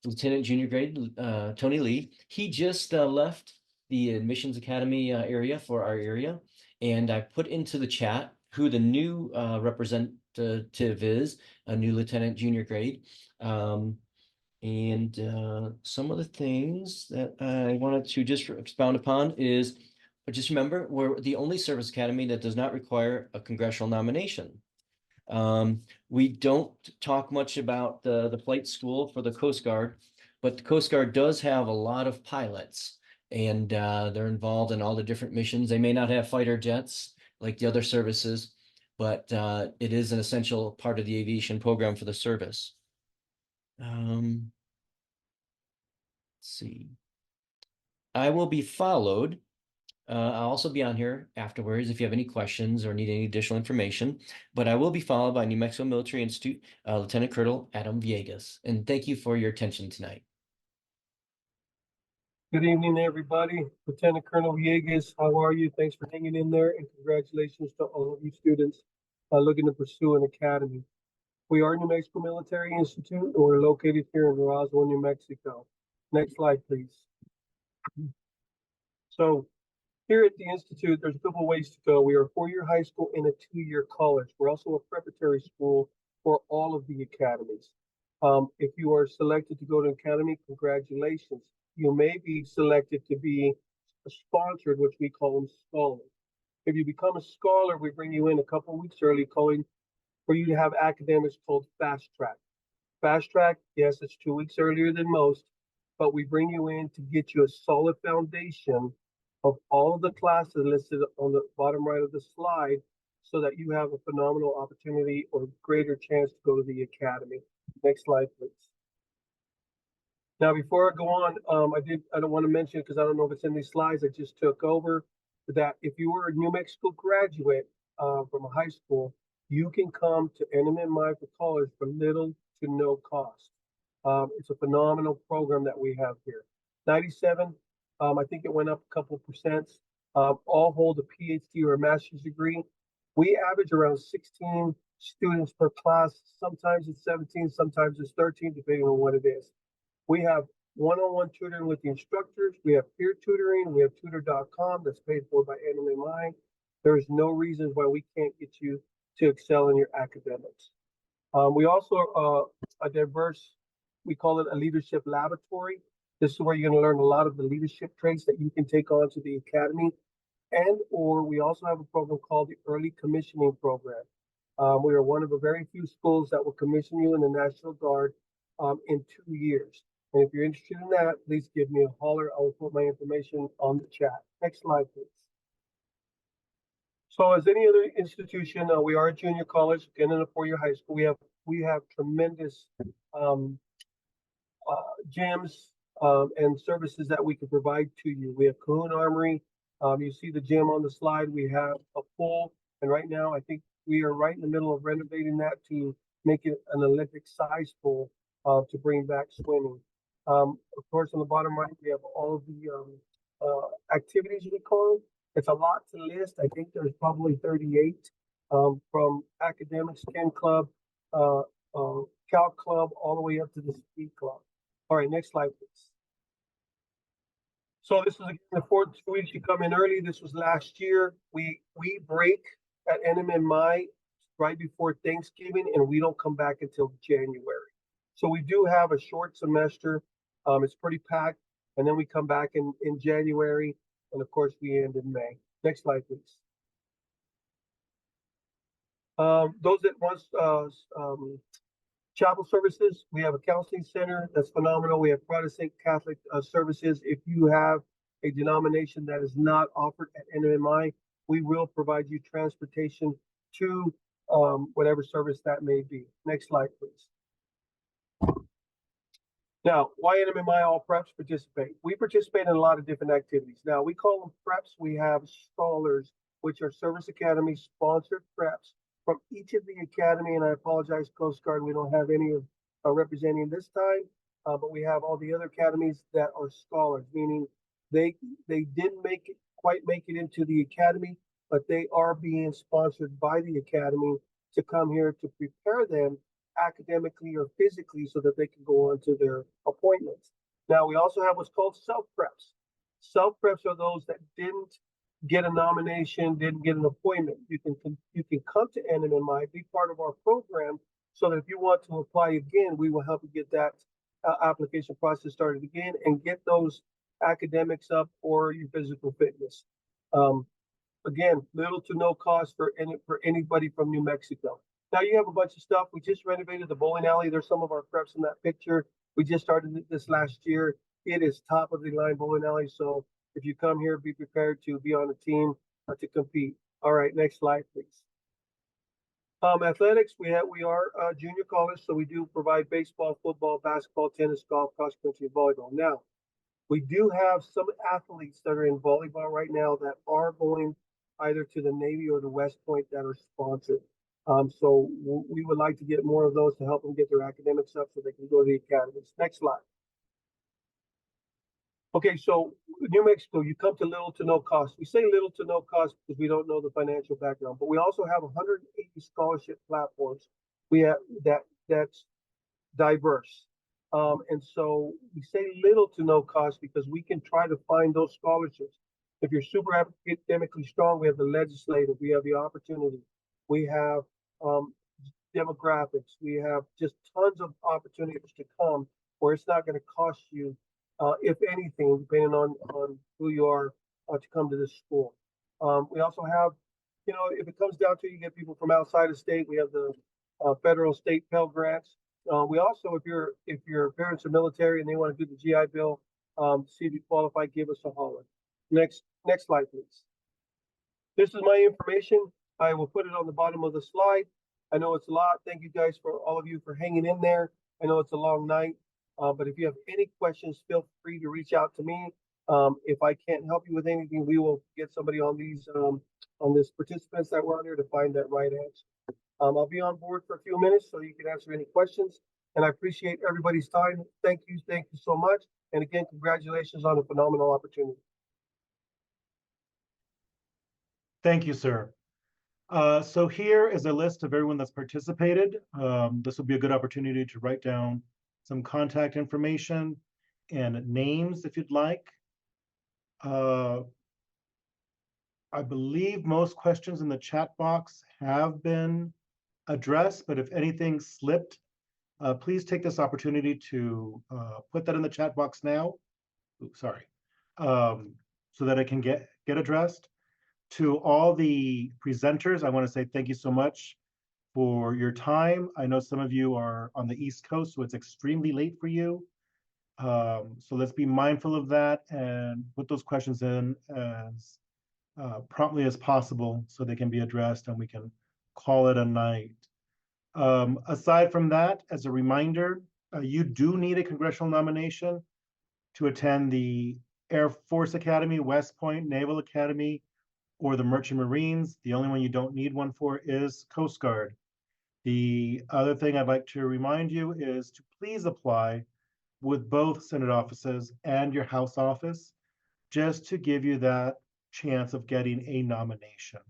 Lieutenant Junior Grade Tony Lee. He just left the Admissions Academy area for our area, and I put into the chat who the new representative is, a new Lieutenant Junior Grade. And some of the things that I wanted to just expound upon is, just remember, we're the only service academy that does not require a congressional nomination. We don't talk much about the flight school for the Coast Guard, but the Coast Guard does have a lot of pilots, and they're involved in all the different missions. They may not have fighter jets like the other services, but it is an essential part of the aviation program for the service. Let's see. I will be followed. I'll also be on here afterwards if you have any questions or need any additional information, but I will be followed by New Mexico Military Institute Lieutenant Colonel Adam Villegas. And thank you for your attention tonight. Good evening, everybody. Lieutenant Colonel Villegas, how are you? Thanks for hanging in there, and congratulations to all of you students looking to pursue an academy. We are New Mexico Military Institute, and we're located here in Roswell, New Mexico. Next slide, please. So here at the Institute, there's a couple ways to go. We are a 4-year high school and a 2-year college. We're also a preparatory school for all of the academies. If you are selected to go to academy, congratulations. You may be selected to be sponsored, which we call them scholars. If you become a scholar, we bring you in a couple weeks early, calling for you to have academics called fast track. Fast track, yes, it's 2 weeks earlier than most, but we bring you in to get you a solid foundation of all of the classes listed on the bottom right of the slide so that you have a phenomenal opportunity or greater chance to go to the academy. Next slide, please. Now, before I go on, I don't want to mention, because I don't know if it's in these slides I just took over, that if you were a New Mexico graduate from a high school, you can come to NMMI for college for little to no cost. It's a phenomenal program that we have here. 97, I think it went up a couple percent. All hold a PhD or a master's degree. We average around 16 students per class. Sometimes it's 17, sometimes it's 13, depending on what it is. We have one-on-one tutoring with the instructors. We have peer tutoring. We have tutor.com that's paid for by NMMI. There's no reason why we can't get you to excel in your academics. We also are a diverse, we call it a leadership laboratory. This is where you're going to learn a lot of the leadership traits that you can take on to the academy. And or we also have a program called the Early Commissioning Program. We are one of the very few schools that will commission you in the National Guard in 2 years. And if you're interested in that, please give me a holler. I will put my information on the chat. Next slide, please. So as any other institution, we are a junior college and in a four-year high school. We have tremendous gyms and services that we can provide to you. We have Cahoon Armory. You see the gym on the slide. We have a pool, and right now I think we are right in the middle of renovating that to make it an Olympic size pool to bring back swimming. Of course, on the bottom right, we have all of the activities we call them. It's a lot to list. I think there's probably 38 from academics, Chem Club, Calc Club, all the way up to the Speed Club. All right, next slide, please. So this is the 4 weeks you come in early. This was last year. We break at NMMI right before Thanksgiving, and we don't come back until January. So we do have a short semester. It's pretty packed, and then we come back in January, and of course we end in May. Next slide, please. Those that want chapel services, we have a counseling center that's phenomenal. We have Protestant Catholic services. If you have a denomination that is not offered at NMMI, we will provide you transportation to whatever service that may be. Next slide, please. Now, why NMMI all preps participate? We participate in a lot of different activities. Now, we call them preps. We have scholars, which are Service Academy sponsored preps from each of the academy. And I apologize, Coast Guard, we don't have any of representing this time, but we have all the other academies that are scholars, meaning they didn't quite make it into the academy, but they are being sponsored by the academy to come here to prepare them academically or physically so that they can go on to their appointments. Now, we also have what's called self-preps. Self-preps are those that didn't get a nomination, didn't get an appointment. You can come to NMMI, be part of our program, so that if you want to apply again, we will help you get that application process started again and get those academics up or your physical fitness. Again, little to no cost for anybody from New Mexico. Now you have a bunch of stuff. We just renovated the bowling alley. There's some of our preps in that picture. We just started this last year. It is top of the line bowling alley. So if you come here, be prepared to be on a team to compete. All right, next slide, please. Athletics, we are a junior college, so we do provide baseball, football, basketball, tennis, golf, cross country, volleyball. Now, we do have some athletes that are in volleyball right now that are going either to the Navy or the West Point that are sponsored. So we would like to get more of those to help them get their academics up so they can go to the academies. Next slide. Okay, so New Mexico, you come to little to no cost. We say little to no cost because we don't know the financial background, but we also have 180 scholarship platforms. We have that's diverse. And so we say little to no cost because we can try to find those scholarships. If you're super academically strong, we have the legislative, we have the opportunity. We have demographics. We have just tons of opportunities to come where it's not going to cost you, if anything, depending on who you are, to come to this school. We also have, if it comes down to, you get people from outside of state, we have the federal state Pell Grants. We also, if your parents are military and they want to do the GI Bill, see if you qualify, give us a holler. Next slide, please. This is my information. I will put it on the bottom of the slide. I know it's a lot. Thank you guys, for all of you, for hanging in there. I know it's a long night, but if you have any questions, feel free to reach out to me. If I can't help you with anything, we will get somebody on this participants that were on here to find that right answer. I'll be on board for a few minutes so you can answer any questions, and I appreciate everybody's time. Thank you so much. And again, congratulations on a phenomenal opportunity. Thank you, sir. So here is a list of everyone that's participated. This will be a good opportunity to write down some contact information and names if you'd like. I believe most questions in the chat box have been addressed, but if anything slipped, please take this opportunity to put that in the chat box now. Oops, sorry. So that it can get addressed. To all the presenters, I want to say thank you so much for your time. I know some of you are on the East Coast, so it's extremely late for you. So let's be mindful of that and put those questions in as promptly as possible so they can be addressed and we can call it a night. Aside from that, as a reminder, you do need a congressional nomination to attend the Air Force Academy, West Point, Naval Academy, or the Merchant Marines. The only one you don't need one for is Coast Guard. The other thing I'd like to remind you is to please apply with both Senate offices and your House office, just to give you that chance of getting a nomination.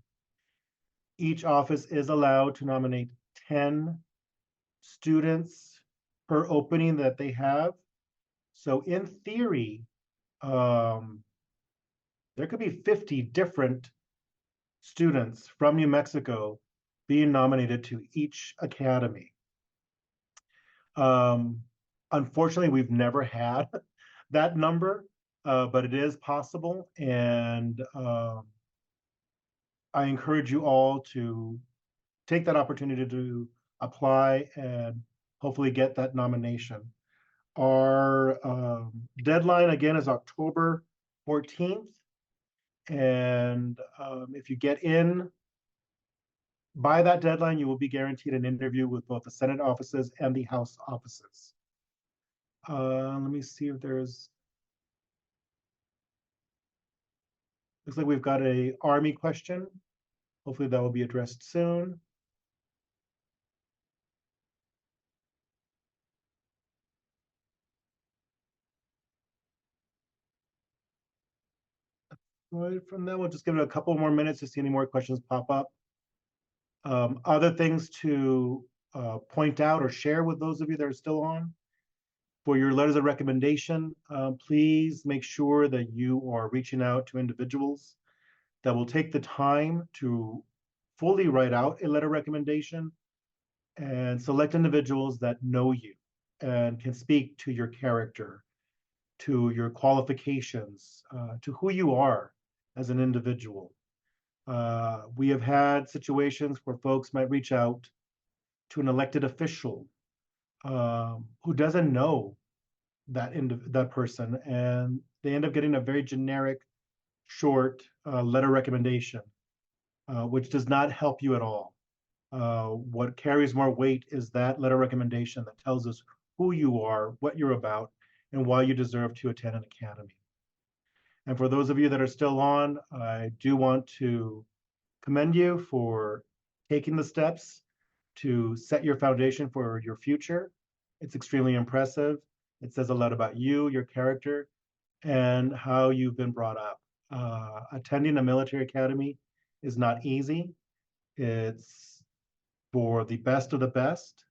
Each office is allowed to nominate 10 students per opening that they have. So in theory, there could be 50 different students from New Mexico being nominated to each academy. Unfortunately, we've never had that number, but it is possible. And I encourage you all to take that opportunity to apply and hopefully get that nomination. Our deadline again is October 14th. And if you get in by that deadline, you will be guaranteed an interview with both the Senate offices and the House offices. Let me see if there's, looks like we've got a Army question. Hopefully that will be addressed soon. Right from there, we'll just give it a couple more minutes to see any more questions pop up. Other things to point out or share with those of you that are still on. For your letters of recommendation, please make sure that you are reaching out to individuals that will take the time to fully write out a letter of recommendation, and select individuals that know you and can speak to your character, to your qualifications, to who you are as an individual. We have had situations where folks might reach out to an elected official who doesn't know that person, and they end up getting a very generic, short letter recommendation, which does not help you at all. What carries more weight is that letter recommendation that tells us who you are, what you're about, and why you deserve to attend an academy. And for those of you that are still on, I do want to commend you for taking the steps to set your foundation for your future. It's extremely impressive. It says a lot about you, your character, and how you've been brought up. Attending a military academy is not easy. It's for the best of the best.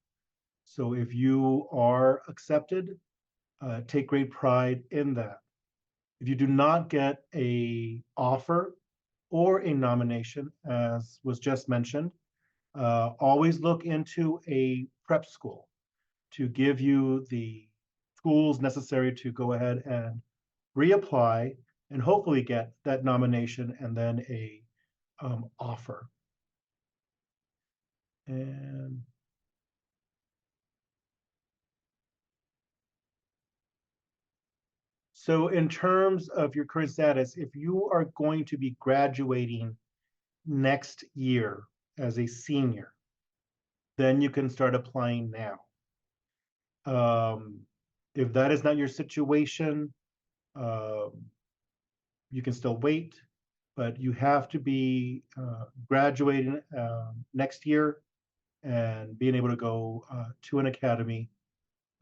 So if you are accepted, take great pride in that. If you do not get an offer or a nomination, as was just mentioned, Always look into a prep school to give you the tools necessary to go ahead and reapply and hopefully get that nomination and then a offer. And so in terms of your current status, if you are going to be graduating next year as a senior, then you can start applying now. If that is not your situation, you can still wait, but you have to be graduating next year and being able to go to an academy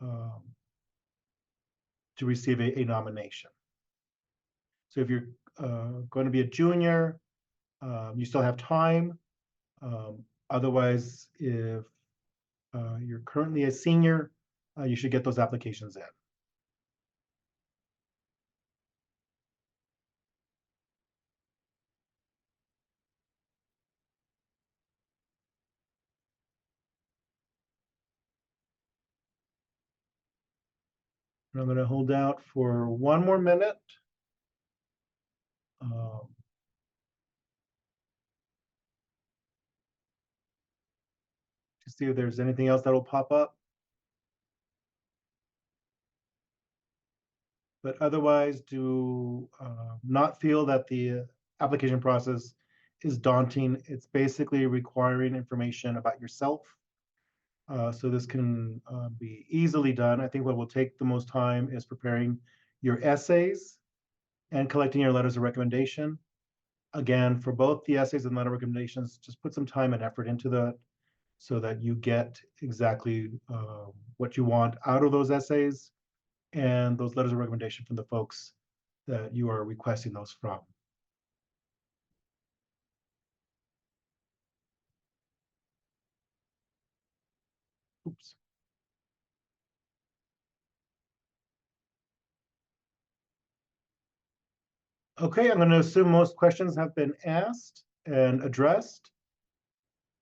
to receive a nomination. So if you're going to be a junior, you still have time. Otherwise, if you're currently a senior, you should get those applications in. And I'm going to hold out for 1 more minute. To see if there's anything else that will pop up. But otherwise, do not feel that the application process is daunting. It's basically requiring information about yourself. So this can be easily done. I think what will take the most time is preparing your essays and collecting your letters of recommendation. Again, for both the essays and letter recommendations, just put some time and effort into that so that you get exactly what you want out of those essays and those letters of recommendation from the folks that you are requesting those from. Oops. Okay, I'm going to assume most questions have been asked and addressed.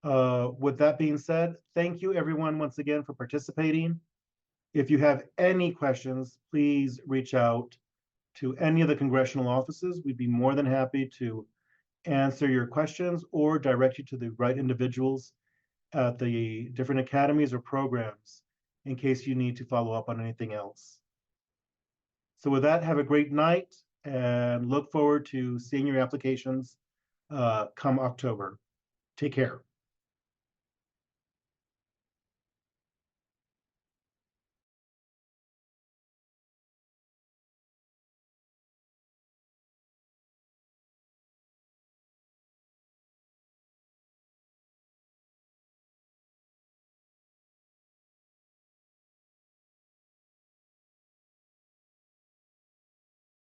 With that being said, thank you everyone once again for participating. If you have any questions, please reach out to any of the congressional offices. We'd be more than happy to answer your questions or direct you to the right individuals at the different academies or programs in case you need to follow up on anything else. So with that, have a great night and look forward to seeing your applications come October. Take care.